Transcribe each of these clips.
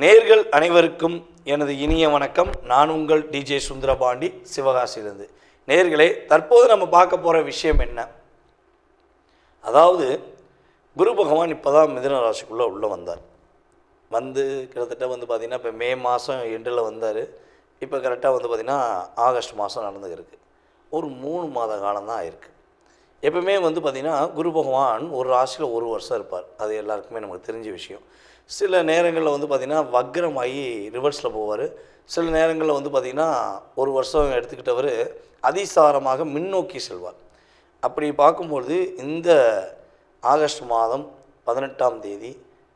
நேர்கள் அனைவருக்கும் எனது இனிய வணக்கம். நான் உங்கள் டிஜே சுந்தரபாண்டி, சிவகாசியிலிருந்து. நேர்களே, தற்போது நம்ம பார்க்க போகிற விஷயம் என்ன? அதாவது குரு பகவான் இப்போ தான் மிதுன ராசிக்குள்ளே உள்ளே வந்தார். கிட்டத்தட்ட பார்த்திங்கன்னா இப்போ மே மாதம் எண்டில் வந்தார். இப்போ கரெக்டாக பார்த்திங்கன்னா ஆகஸ்ட் மாதம் நடந்துருக்கு. ஒரு 3 மாத காலம்தான் ஆயிருக்கு. எப்பவுமே பார்த்திங்கன்னா குரு பகவான் ஒரு ராசியில் ஒரு வருஷம் இருப்பார். அது எல்லாருக்குமே நமக்கு தெரிஞ்ச விஷயம். சில நேரங்களில் பார்த்திங்கன்னா வக்ரமாகி ரிவர்ஸில் போவார். சில நேரங்களில் பார்த்திங்கன்னா ஒரு வருஷம் எடுத்துக்கிட்டவர் அதிசாரமாக முன்னோக்கி செல்வார். அப்படி பார்க்கும்பொழுது இந்த ஆகஸ்ட் மாதம் 18ஆம் தேதி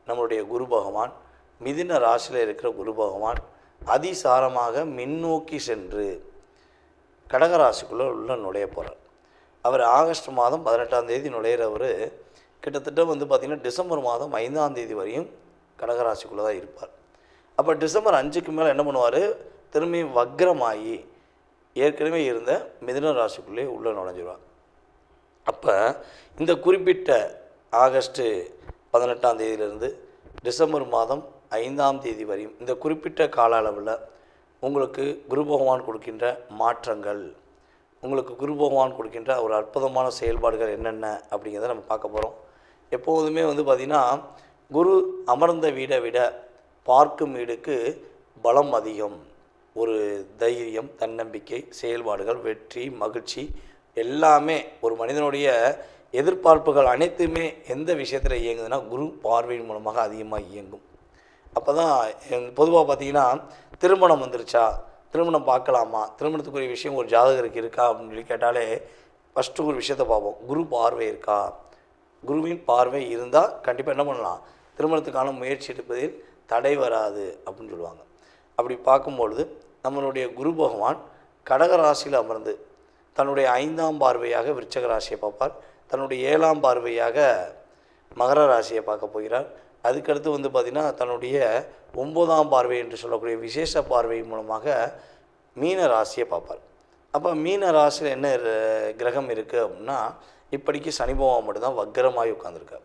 நம்மளுடைய குரு பகவான், மிதுன ராசியில் இருக்கிற குரு பகவான் அதிசாரமாக முன்னோக்கி சென்று கடகராசிக்குள்ளே நுழைய போகிறார். அவர் ஆகஸ்ட் மாதம் 18ஆம் தேதி நுழையிறவர் கிட்டத்தட்ட பார்த்திங்கன்னா டிசம்பர் மாதம் 5ஆம் தேதி வரையும் கடகராசிக்குள்ளே தான் இருப்பார். அப்போ டிசம்பர் 5க்கு மேலே என்ன பண்ணுவார்? திரும்பி வக்ரமாகி ஏற்கனவே இருந்த மிதுன ராசிக்குள்ளே உள்ளே நுழைஞ்சிடுவார். அப்போ இந்த குறிப்பிட்ட ஆகஸ்ட்டு 18ஆம் தேதியிலிருந்து டிசம்பர் மாதம் 5ஆம் தேதி வரையும் இந்த குறிப்பிட்ட கால அளவில் உங்களுக்கு குரு பகவான் கொடுக்கின்ற மாற்றங்கள், உங்களுக்கு குரு பகவான் கொடுக்கின்ற ஒரு அற்புதமான செயல்பாடுகள் என்னென்ன அப்படிங்கிறத நம்ம பார்க்க போகிறோம். எப்போதுமே பார்த்திங்கன்னா குரு அமர்ந்த வீடை விட பார்க்கும் வீடுக்கு பலம் அதிகம். ஒரு தைரியம், தன்னம்பிக்கை, செயல்பாடுகள், வெற்றி, மகிழ்ச்சி எல்லாமே ஒரு மனிதனுடைய எதிர்பார்ப்புகள் அனைத்துமே எந்த விஷயத்தில் இயங்குதுன்னா குரு பார்வையின் மூலமாக அதிகமாக இயங்கும். அப்போ தான் பொதுவாக பார்த்திங்கன்னா திருமணம் வந்துருச்சா, திருமணம் பார்க்கலாமா, திருமணத்துக்குரிய விஷயம் ஒரு ஜாதகருக்கு இருக்கா அப்படின்னு சொல்லி கேட்டாலே ஃபஸ்ட்டு ஒரு விஷயத்தை பார்ப்போம். குரு பார்வை இருக்கா? குருவின் பார்வை இருந்தால் கண்டிப்பாக என்ன பண்ணலாம்? திருமணத்துக்கான முயற்சி எடுப்பதில் தடை வராது அப்படின்னு சொல்லுவாங்க. அப்படி பார்க்கும்பொழுது நம்மளுடைய குரு பகவான் கடகராசியில் அமர்ந்து தன்னுடைய 5ஆம் பார்வையாக விருச்சக ராசியை பார்ப்பார். தன்னுடைய 7ஆம் பார்வையாக மகர ராசியை பார்க்க போகிறார். அதுக்கடுத்து பார்த்திங்கன்னா தன்னுடைய 9ஆம் பார்வை என்று சொல்லக்கூடிய விசேஷ பார்வை மூலமாக மீன ராசியை பார்ப்பார். அப்போ மீன ராசியில் என்ன கிரகம் இருக்குது அப்படின்னா இப்படிக்கு சனி பகவான் மட்டும்தான் வக்ரமாகி உட்கார்ந்துருக்கார்.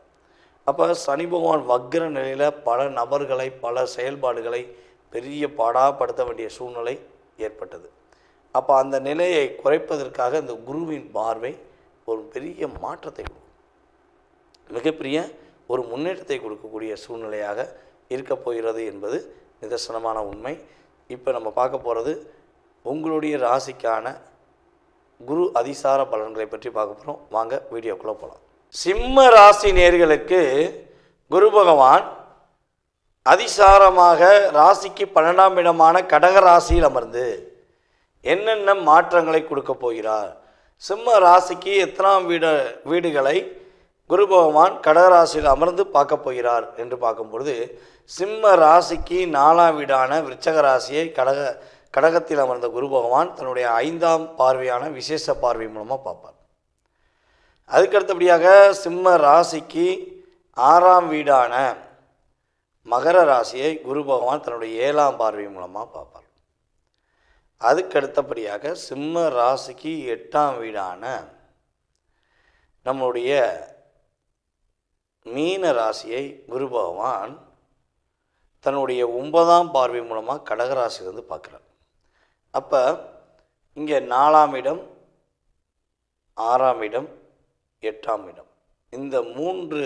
அப்போ சனி பகவான் வக்ர நிலையில் பல நபர்களை, பல செயல்பாடுகளை பெரிய பாடாப்படுத்த வேண்டிய சூழ்நிலை ஏற்பட்டது. அப்போ அந்த நிலையை குறைப்பதற்காக இந்த குருவின் பார்வை ஒரு பெரிய மாற்றத்தை கொடுக்கும், மிகப்பெரிய ஒரு முன்னேற்றத்தை கொடுக்கக்கூடிய சூழ்நிலையாக இருக்க போகிறது என்பது நிதர்சனமான உண்மை. இப்போ நம்ம பார்க்க போகிறது உங்களுடைய ராசிக்கான குரு அதிசார பலன்களை பற்றி பார்க்க போகிறோம். வாங்க வீடியோக்குள்ளே போகலாம். சிம்ம ராசி நேயர்களுக்கு குரு பகவான் அதிசாரமாக ராசிக்கு 12ஆம் இடமான கடக ராசியில் அமர்ந்து என்னென்ன மாற்றங்களை கொடுக்க போகிறார்? சிம்ம ராசிக்கு எத்தனாம் வீடுகளை குரு பகவான் கடகராசியில் அமர்ந்து பார்க்க போகிறார் என்று பார்க்கும்பொழுது சிம்ம ராசிக்கு 4ஆம் வீடான விருச்சக ராசியை கடகத்தில் அமர்ந்த குரு பகவான் தன்னுடைய 5ஆம் பார்வையான விசேஷ பார்வை மூலமாக பார்ப்பார். அதுக்கடுத்தபடியாக சிம்ம ராசிக்கு 6ஆம் வீடான மகர ராசியை குரு பகவான் தன்னுடைய 7ஆம் பார்வை மூலமாக பார்ப்பார். அதுக்கடுத்தபடியாக சிம்ம ராசிக்கு 8ஆம் வீடான நம்முடைய மீன ராசியை குரு பகவான் தன்னுடைய 9ஆம் பார்வை மூலமாக கடகராசியிலிருந்து பார்க்குறார். அப்போ இங்கே 4ஆம் இடம், 6ஆம் இடம், 8ஆம் இடம், இந்த 3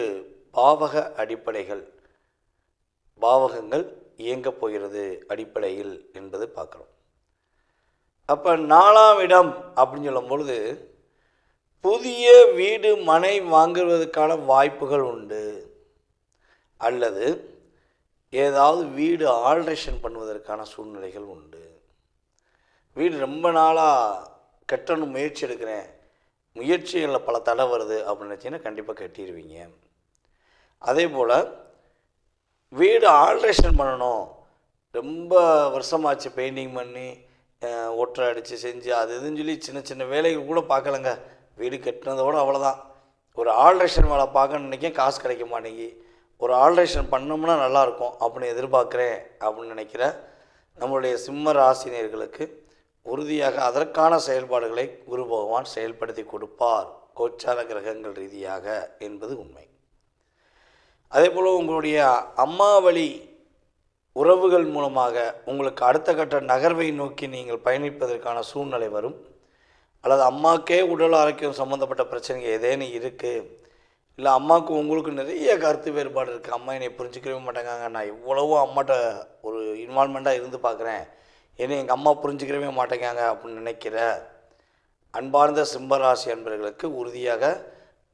பாவகங்கள் இயங்கப் போகிறது அடிப்படையில் என்பது பார்க்குறோம். அப்போ 4ஆம் இடம் அப்படின்னு சொல்லும் பொழுது புதிய வீடு மனை வாங்குவதற்கான வாய்ப்புகள் உண்டு, அல்லது ஏதாவது வீடு ஆல்ட்ரேஷன் பண்ணுவதற்கான சூழ்நிலைகள் உண்டு. வீடு ரொம்ப நாளாக கட்டணும் முயற்சி எடுக்கிறேன், முயற்சிகளில் பல தடை வருது அப்படின்னு நினச்சிங்கன்னா கண்டிப்பாக கட்டிடுவீங்க. அதே போல் வீடு ஆல்ட்ரேஷன் பண்ணணும், ரொம்ப வருஷமாச்சு பெயிண்டிங் பண்ணி ஒற்றை அடித்து செஞ்சு அது இதுன்னு சொல்லி சின்ன சின்ன வேலைகள் கூட பார்க்கலங்க, வீடு கட்டினதோடு அவ்வளோதான். ஒரு ஆல்ட்ரேஷன் வேலை பார்க்கணுன்னு நினைக்கிறேன், காசு கிடைக்க மாட்டேங்கி. ஒரு ஆல்ட்ரேஷன் பண்ணோம்னா நல்லாயிருக்கும் அப்படின்னு எதிர்பார்க்குறேன் அப்படின்னு நினைக்கிற நம்மளுடைய சிம்ம ராசினியர்களுக்கு உறுதியாக அதற்கான செயல்பாடுகளை குரு பகவான் செயல்படுத்தி கொடுப்பார், கோச்சார கிரகங்கள் ரீதியாக என்பது உண்மை. அதே போல் உங்களுடைய அம்மா வழி உறவுகள் மூலமாக உங்களுக்கு அடுத்த கட்ட நகர்வை நோக்கி நீங்கள் பயணிப்பதற்கான சூழ்நிலை வரும். அல்லது அம்மாக்கே உடல் ஆரோக்கியம் சம்மந்தப்பட்ட பிரச்சனைகள் ஏதேனும் இருக்குது, இல்லை அம்மாவுக்கு உங்களுக்கு நிறைய கருத்து வேறுபாடு இருக்குது, அம்மா என்னை புரிஞ்சிக்கவே மாட்டேங்காங்க, நான் எவ்வளவோ அம்மாட்ட ஒரு இன்வால்மெண்ட்டாக இருந்து பார்க்குறேன், என்னை எங்கள் அம்மா புரிஞ்சிக்கவே மாட்டேங்காங்க அப்படின்னு நினைக்கிற அன்பார்ந்த சிம்மராசி அன்பர்களுக்கு உறுதியாக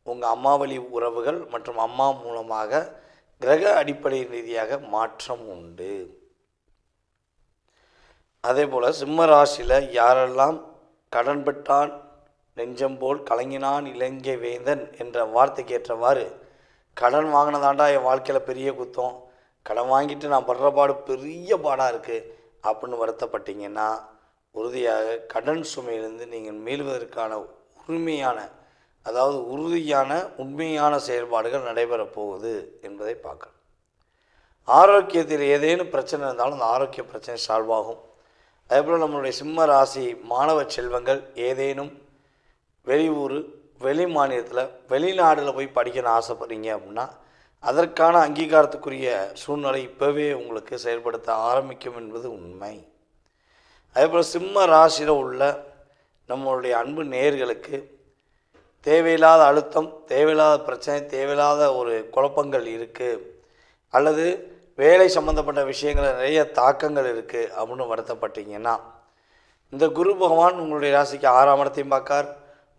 உங்கள் அம்மா வழி உறவுகள் மற்றும் அம்மா மூலமாக கிரக அடிப்படை ரீதியாக மாற்றம் உண்டு. அதே போல் சிம்ம ராசியில் யாரெல்லாம் கடன் பெற்றான் நெஞ்சம் போல் கலங்கினான் இலங்கை வேந்தன் என்ற வார்த்தைக்கு ஏற்றவாறு கடன் வாங்கினதாண்டா என் வாழ்க்கையில் பெரிய குத்தம், கடன் வாங்கிட்டு நான் படுற பாடு பெரிய பாடாக இருக்குது அப்படின்னு வருத்தப்பட்டீங்கன்னா உறுதியாக கடன் சுமையிலிருந்து நீங்கள் மீள்வதற்கான உறுதியான உண்மையான செயல்பாடுகள் நடைபெறப் போகுது என்பதை பார்க்கணும். ஆரோக்கியத்தில் ஏதேனும் பிரச்சனை இருந்தாலும் அந்த ஆரோக்கிய பிரச்சனை சால்வ் ஆகும். அதேபோல் நம்மளுடைய சிம்ம ராசி மாணவ செல்வங்கள் ஏதேனும் வெளியூர் வெளி மாநிலத்தில் வெளிநாடில் போய் படிக்கணும்னு ஆசைப்படுறீங்க அப்படின்னா அதற்கான அங்கீகாரத்துக்குரிய சூழ்நிலை இப்போவே உங்களுக்கு செயல்படுத்த ஆரம்பிக்கும் என்பது உண்மை. அதேபோல் சிம்ம ராசியில் உள்ள நம்மளுடைய அன்பு நேயர்களுக்கு தேவையில்லாத அழுத்தம், தேவையில்லாத பிரச்சனை, தேவையில்லாத ஒரு குழப்பங்கள் இருக்குது, அல்லது வேலை சம்மந்தப்பட்ட விஷயங்களில் நிறைய தாக்கங்கள் இருக்குது அப்படின்னு வருத்தப்பட்டீங்கன்னா இந்த குரு பகவான் உங்களுடைய ராசிக்கு 6ஆம் இடத்தையும் பார்க்கார்,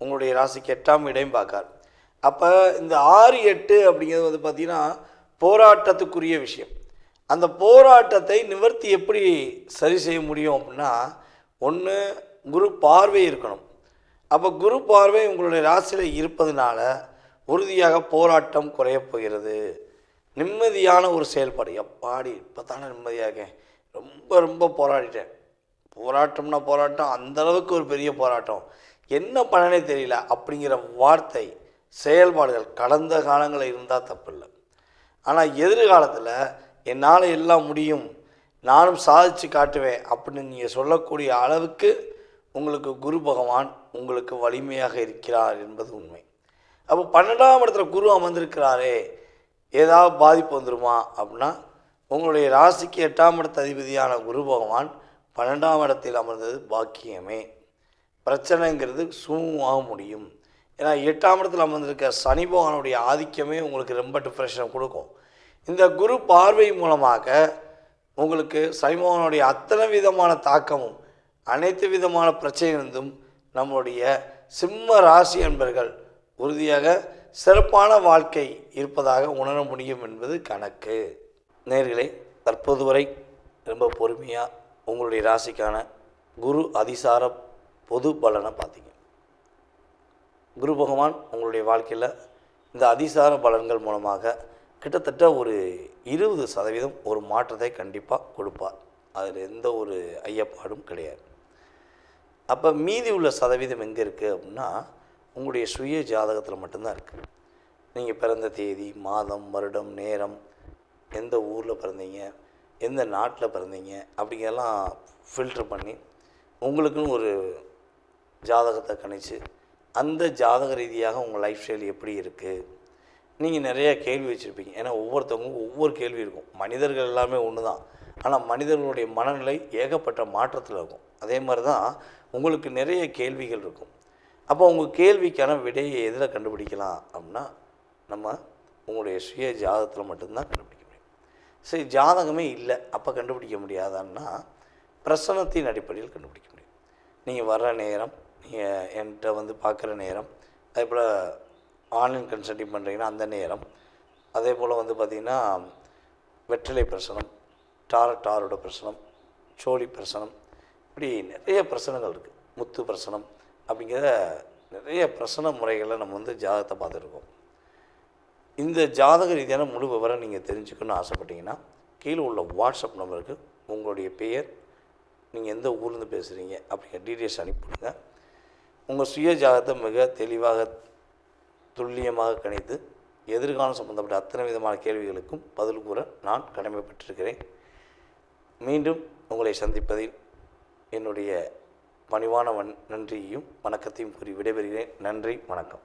உங்களுடைய ராசிக்கு 8ஆம் இடையும் பார்க்கார். அப்போ இந்த 6, 8 அப்படிங்கிறது வந்து பார்த்திங்கன்னா போராட்டத்துக்குரிய விஷயம். அந்த போராட்டத்தை நிவர்த்தி எப்படி சரி செய்ய முடியும் அப்படின்னா, ஒன்று குரு பார்வை இருக்கணும். அப்போ குரு பார்வை உங்களுடைய ராசியில் இருப்பதனால உறுதியாக போராட்டம் குறையப் போகிறது. நிம்மதியான ஒரு செயல்பாடு, எப்பாடி இப்போ தானே நிம்மதியாக ரொம்ப போராடிட்டேன், போராட்டம் அந்தளவுக்கு ஒரு பெரிய போராட்டம், என்ன பண்ணனே தெரியல அப்படிங்கிற வார்த்தை செயல்பாடுகள் கடந்த காலங்களில் இருந்தால் தப்பில்லை. ஆனால் எதிர்காலத்தில் என்னால் எல்லாம் முடியும், நானும் சாதித்து காட்டுவேன் அப்படின்னு நீங்கள் சொல்லக்கூடிய அளவுக்கு உங்களுக்கு குரு பகவான் உங்களுக்கு வலிமையாக இருக்கிறார் என்பது உண்மை. அப்போ 12ஆம் இடத்துல குரு அமர்ந்திருக்கிறாரே, ஏதாவது பாதிப்பு வந்துடுமா அப்படின்னா உங்களுடைய ராசிக்கு 8ஆம் இடத்து அதிபதியான குரு பகவான் 12ஆம் இடத்தில் அமர்ந்தது பாக்கியமே. பிரச்சனைங்கிறது சுமூகமாக முடியும். ஏன்னா 8ஆம் இடத்தில் அமர்ந்திருக்க சனி பகவானுடைய ஆதிக்கமே உங்களுக்கு ரொம்ப டிப்ரெஷனை கொடுக்கும். இந்த குரு பார்வை மூலமாக உங்களுக்கு சனி பகவானுடைய அத்தனை விதமான தாக்கமும் அனைத்து விதமான பிரச்சனைகளிலிருந்தும் நம்முடைய சிம்ம ராசி என்பர்கள் உறுதியாக சிறப்பான வாழ்க்கை இருப்பதாக உணர முடியும் என்பது கணக்கு. நேயர்களே, தற்போது வரை ரொம்ப பொறுமையாக உங்களுடைய ராசிக்கான குரு அதிசார பொது பலனை பார்த்தீங்க. குரு பகவான் உங்களுடைய வாழ்க்கையில் இந்த அதிசார பலன்கள் மூலமாக கிட்டத்தட்ட ஒரு 20% ஒரு மாற்றத்தை கண்டிப்பாக கொடுப்பார். அதில் எந்த ஒரு ஐயப்பாடும் கிடையாது. அப்போ மீதி உள்ள சதவீதம் எங்கே இருக்குது அப்படின்னா உங்களுடைய சுய ஜாதகத்தில் மட்டும்தான் இருக்குது. நீங்கள் பிறந்த தேதி, மாதம், வருடம், நேரம், எந்த ஊரில் பிறந்தீங்க, எந்த நாட்டில் பிறந்தீங்க அப்படிங்கெல்லாம் ஃபில்ட்ரு பண்ணி உங்களுக்குன்னு ஒரு ஜாதகத்தை கணிச்சு அந்த ஜாதக ரீதியாக உங்கள் லைஃப் ஸ்டைல் எப்படி இருக்குது. நீங்கள் நிறையா கேள்வி வச்சுருப்பீங்க. ஏன்னா ஒவ்வொருத்தவங்களுக்கும் ஒவ்வொரு கேள்வி இருக்கும். மனிதர்கள் எல்லாமே ஒன்று தான், ஆனால் மனிதர்களுடைய மனநிலை ஏகப்பட்ட மாற்றத்தில் இருக்கும். அதே மாதிரி தான் உங்களுக்கு நிறைய கேள்விகள் இருக்கும். அப்போ உங்கள் கேள்விக்கான விடையை எதில் கண்டுபிடிக்கலாம் அப்படின்னா நம்ம உங்களுடைய சுய ஜாதகத்தில் மட்டும்தான் கண்டுபிடிக்க முடியும். சரி, ஜாதகமே இல்லை அப்போ கண்டுபிடிக்க முடியாதான்னா பிரசனத்தின் அடிப்படையில் கண்டுபிடிக்க முடியும். நீங்கள் வர்ற நேரம், நீங்கள் என்கிட்ட வந்து பார்க்குற நேரம், அதே போல் ஆன்லைன் கன்சல்டிங் பண்ணுறீங்கன்னா அந்த நேரம், அதே போல் வந்து பார்த்திங்கன்னா வெற்றிலை பிரசனம், டாரோட பிரசனம், சோழி பிரசனம், இப்படி நிறைய பிரசனங்கள் இருக்குது. முத்து பிரசனம் அப்படிங்கிற நிறைய பிரசன முறைகளை நம்ம வந்து ஜாதகத்தை பார்த்துருக்கோம். இந்த ஜாதக ரீதியான முழு விவரம் நீங்கள் தெரிஞ்சுக்கணும்னு ஆசைப்பட்டீங்கன்னா கீழே உள்ள வாட்ஸ்அப் நம்பருக்கு உங்களுடைய பெயர், நீங்கள் எந்த ஊர்லேருந்து பேசுகிறீங்க அப்படிங்கிற டீட்டெயில்ஸ் அனுப்பிவிடுங்க. உங்கள் சுய ஜாதகத்தை மிக தெளிவாக துல்லியமாக கணித்து எதிர்காலம் சம்பந்தப்பட்ட அத்தனை விதமான கேள்விகளுக்கும் பதில் கூற நான் கடமைப்பட்டிருக்கிறேன். மீண்டும் உங்களை சந்திப்பதில் என்னுடைய பணிவான நன்றியையும் வணக்கத்தையும் கூறி விடைபெறுகிறேன். நன்றி, வணக்கம்.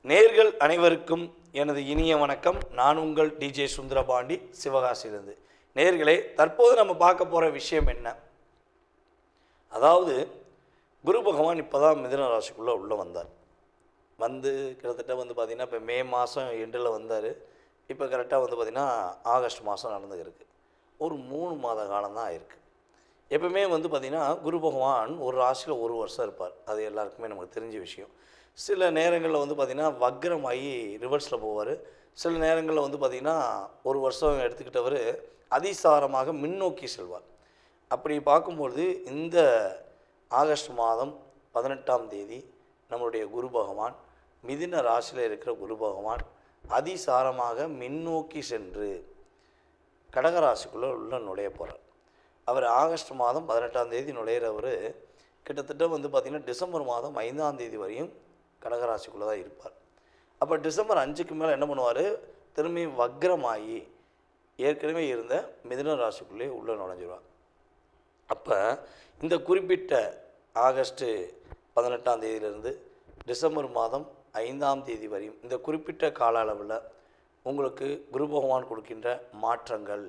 நேயர்கள் அனைவருக்கும் எனது இனிய வணக்கம். நான் உங்கள் டிஜே சுந்தரபாண்டி, சிவகாசியிலிருந்து. நேயர்களே, தற்போது நம்ம பார்க்க போகிற விஷயம் என்ன? அதாவது குரு பகவான் இப்போ தான் மிதுன ராசிக்குள்ளே உள்ளே வந்தார். கிட்டத்தட்ட பார்த்திங்கன்னா இப்போ மே மாதம் எண்டில் வந்தார். இப்போ கரெக்டாக பார்த்திங்கன்னா ஆகஸ்ட் மாதம் நடந்துருக்கு. ஒரு 3 மாத காலம் தான் ஆயிருக்கு. எப்பவுமே பார்த்திங்கன்னா குரு பகவான் ஒரு ராசியில் ஒரு வருஷம் இருப்பார். அது எல்லாருக்குமே நமக்கு தெரிஞ்ச விஷயம். சில நேரங்களில் பார்த்திங்கன்னா வக்ரமாகி ரிவர்ஸில் போவார். சில நேரங்களில் பார்த்திங்கன்னா ஒரு வருஷம் எடுத்துக்கிட்டவர் அதிசாரமாக முன்னோக்கி செல்வார். அப்படி பார்க்கும்பொழுது இந்த ஆகஸ்ட் மாதம் 18ஆம் தேதி நம்மளுடைய குரு பகவான் மிதுன ராசியில் இருக்கிற குரு பகவான் அதிசாரமாக முன்னோக்கி சென்று கடகராசிக்குள்ளே உள்ள நுழைய போகிறார். அவர் ஆகஸ்ட் மாதம் 18ஆம் தேதி நுழையிறவர் கிட்டத்தட்ட பார்த்திங்கன்னா டிசம்பர் மாதம் 5ஆம் தேதி வரையும் கடகராசிக்குள்ளே தான் இருப்பார். அப்போ டிசம்பர் 5க்கு மேலே என்ன பண்ணுவார்? திரும்பியும் வக்ரமாகி ஏற்கனவே இருந்த மிதுன ராசிக்குள்ளே உள்ளே நுழைஞ்சிருவார். அப்போ இந்த குறிப்பிட்ட ஆகஸ்ட்டு 18ஆம் தேதியிலிருந்து டிசம்பர் மாதம் 5ஆம் தேதி வரையும் இந்த குறிப்பிட்ட கால அளவில் உங்களுக்கு குரு பகவான் கொடுக்கின்ற மாற்றங்கள்,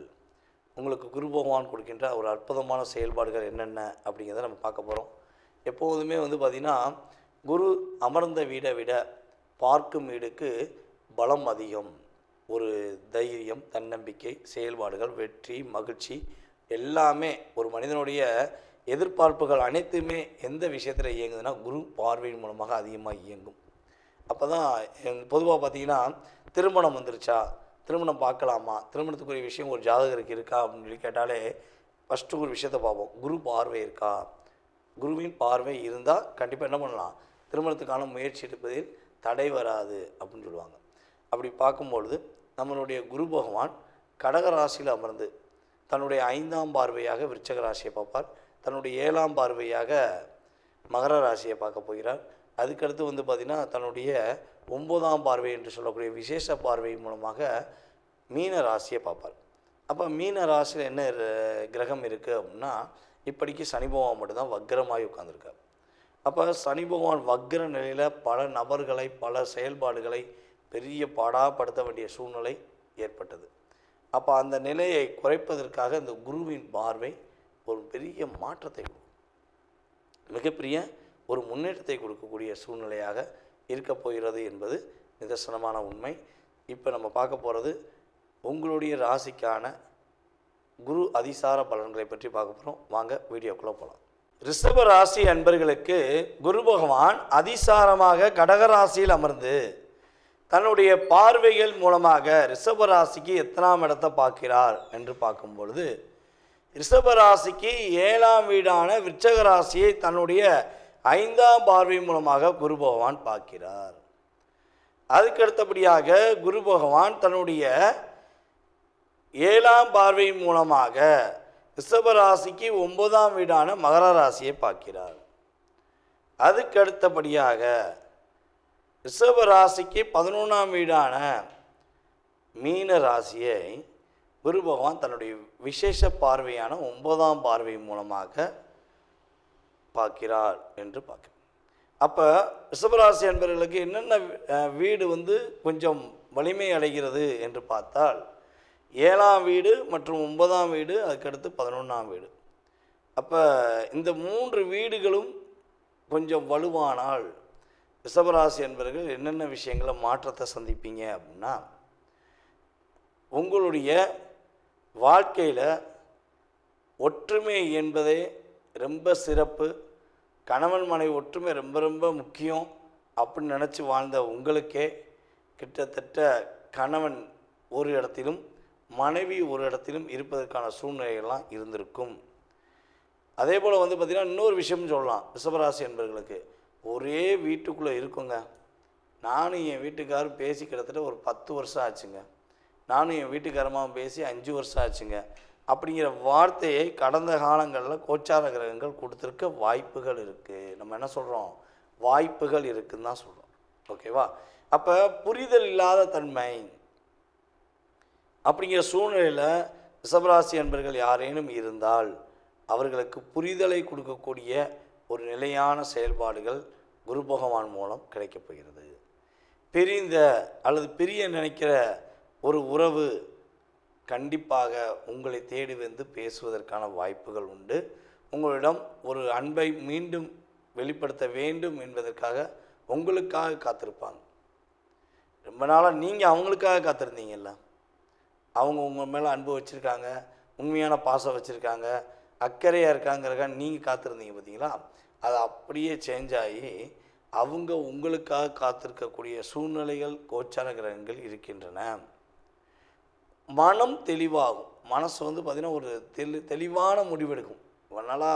உங்களுக்கு குரு பகவான் கொடுக்கின்ற ஒரு அற்புதமான செயல்பாடுகள் என்னென்ன அப்படிங்கிறத நம்ம பார்க்க போகிறோம். எப்போதுமே பார்த்திங்கன்னா குரு அமர்ந்த வீடை விட பார்க்கும் வீடுக்கு பலம் அதிகம். ஒரு தைரியம், தன்னம்பிக்கை, செயல்பாடுகள், வெற்றி, மகிழ்ச்சி எல்லாமே ஒரு மனிதனுடைய எதிர்பார்ப்புகள் அனைத்துமே எந்த விஷயத்தில் இயங்குதுன்னா குரு பார்வையின் மூலமாக அதிகமாக இயங்கும். அப்போ தான் பொதுவாக பார்த்திங்கன்னா திருமணம் வந்துருச்சா, திருமணம் பார்க்கலாமா, திருமணத்துக்குரிய விஷயம் ஒரு ஜாதகருக்கு இருக்கா அப்படின்னு சொல்லி கேட்டாலே ஃபஸ்ட்டு ஒரு விஷயத்தை பார்ப்போம், குரு பார்வை இருக்கா. குருவின் பார்வை இருந்தால் கண்டிப்பாக என்ன பண்ணலாம், திருமணத்துக்கான முயற்சி எடுப்பதில் தடை வராது அப்படின்னு சொல்லுவாங்க. அப்படி பார்க்கும்பொழுது நம்மளுடைய குரு பகவான் கடக ராசியில் அமர்ந்து தன்னுடைய 5ஆம் பார்வையாக விருச்சக ராசியை பார்ப்பார். தன்னுடைய 7ஆம் பார்வையாக மகர ராசியை பார்க்க போகிறார். அதுக்கடுத்து பார்த்திங்கன்னா தன்னுடைய 9ஆம் பார்வை என்று சொல்லக்கூடிய விசேஷ பார்வை மூலமாக மீன ராசியை பார்ப்பார். அப்போ மீன ராசியில் என்ன கிரகம் இருக்குது அப்படின்னா இப்படிக்கு சனி பகவான் மட்டும்தான் வக்ரமாகி உட்காந்துருக்கார். அப்போ சனி பகவான் வக்ர நிலையில் பல நபர்களை பல செயல்பாடுகளை பெரிய பாடாப்படுத்த வேண்டிய சூழ்நிலை ஏற்பட்டது. அப்போ அந்த நிலையை குறைப்பதற்காக இந்த குருவின் பார்வை ஒரு பெரிய மாற்றத்தை கொடுக்கும், மிகப்பெரிய ஒரு முன்னேற்றத்தை கொடுக்கக்கூடிய சூழ்நிலையாக இருக்க போகிறது என்பது நிதர்சனமான உண்மை. இப்போ நம்ம பார்க்க போகிறது உங்களுடைய ராசிக்கான குரு அதிசார பலன்களை பற்றி பார்க்க போகிறோம். வாங்க வீடியோக்குள்ளே போகலாம். ரிஷப ராசி அன்பர்களுக்கு குரு பகவான் அதிசாரமாக கடகராசியில் அமர்ந்து தன்னுடைய பார்வைகள் மூலமாக ரிஷப ராசிக்கு எத்தனாம் இடத்தை பார்க்கிறார் என்று பார்க்கும் பொழுது ரிஷப ராசிக்கு 7ஆம் வீடான விருச்சக ராசியை தன்னுடைய 5ஆம் பார்வை மூலமாக குரு பகவான் பார்க்கிறார். அதுக்கடுத்தபடியாக குரு பகவான் தன்னுடைய 7ஆம் பார்வை மூலமாக ரிஷபராசிக்கு 9ஆம் வீடான மகர ராசியை பார்க்கிறார். அதுக்கடுத்தபடியாக ரிஷபராசிக்கு 11ஆம் வீடான மீன ராசியை குரு பகவான் தன்னுடைய விசேஷ பார்வையான 9ஆம் பார்வை மூலமாக பார்க்கிறார் என்று பார்க்கிறோம். அப்போ ரிஷபராசி என்பவர்களுக்கு என்னென்ன வீடு கொஞ்சம் வலிமை அடைகிறது என்று பார்த்தால் 7ஆம் வீடு மற்றும் 9ஆம் வீடு, அதுக்கடுத்து 11ஆம் வீடு. அப்போ இந்த 3 வீடுகளும் கொஞ்சம் வலுவானால் ரிஷபராசி என்பவர்கள் என்னென்ன விஷயங்களை மாற்றத்தை சந்திப்பீங்க அப்படின்னா, உங்களுடைய வாழ்க்கையில் ஒற்றுமை என்பதே ரொம்ப சிறப்பு, கணவன் மனைவி ஒற்றுமை ரொம்ப ரொம்ப முக்கியம் அப்படின்னு நினச்சி வாழ்ந்த உங்களுக்கே கிட்டத்தட்ட கணவன் ஒரு இடத்திலும் மனைவி ஒரு இடத்திலும் இருப்பதற்கான சூழ்நிலைகள்லாம் இருந்திருக்கும். அதே போல் பார்த்திங்கன்னா இன்னொரு விஷயம்னு சொல்லலாம், ரிஷபராசி என்பவர்களுக்கு ஒரே வீட்டுக்குள்ளே இருக்குங்க. நானும் என் வீட்டுக்காரும் பேசி கிட்டத்தட்ட ஒரு 10 வருஷம் ஆச்சுங்க, நானும் என் வீட்டுக்காரமாக பேசி 5 வருஷம் ஆச்சுங்க அப்படிங்கிற வார்த்தையை கடந்த காலங்களில் கோச்சார கிரகங்கள் கொடுத்துருக்க வாய்ப்புகள் இருக்குது. நம்ம என்ன சொல்கிறோம், வாய்ப்புகள் இருக்குதுன்னு தான் சொல்கிறோம். ஓகேவா? அப்போ புரிதல் இல்லாத தன்மை அப்படிங்கிற சூழ்நிலையில் ரிஷபராசி என்பர்கள் யாரேனும் இருந்தால் அவர்களுக்கு புரிதலை கொடுக்கக்கூடிய ஒரு நிலையான செயல்பாடுகள் குரு பகவான் மூலம் கிடைக்கப் போகிறது. பிரிந்த அல்லது பிரிய நினைக்கிற ஒரு உறவு கண்டிப்பாக உங்களை தேடி வந்து பேசுவதற்கான வாய்ப்புகள் உண்டு. உங்களிடம் ஒரு அன்பை மீண்டும் வெளிப்படுத்த வேண்டும் என்பதற்காக உங்களுக்காக காத்திருப்பாங்க. ரொம்ப நாளாக நீங்கள் அவங்களுக்காக காத்திருந்தீங்கல்ல, அவங்க உங்கள் மேலே அன்பு வச்சுருக்காங்க, உண்மையான பாசம் வச்சுருக்காங்க, அக்கறையாக இருக்காங்கிறக்காக நீங்கள் காத்திருந்தீங்க பார்த்தீங்களா, அது அப்படியே சேஞ்ச் ஆகி அவங்க உங்களுக்காக காத்திருக்கக்கூடிய சூழ்நிலைகள், கோச்சார கிரகங்கள் இருக்கின்றன. மனம் தெளிவாகும். மனசு வந்து பார்த்திங்கன்னா ஒரு தெளிவான முடிவெடுக்கும். அதனால்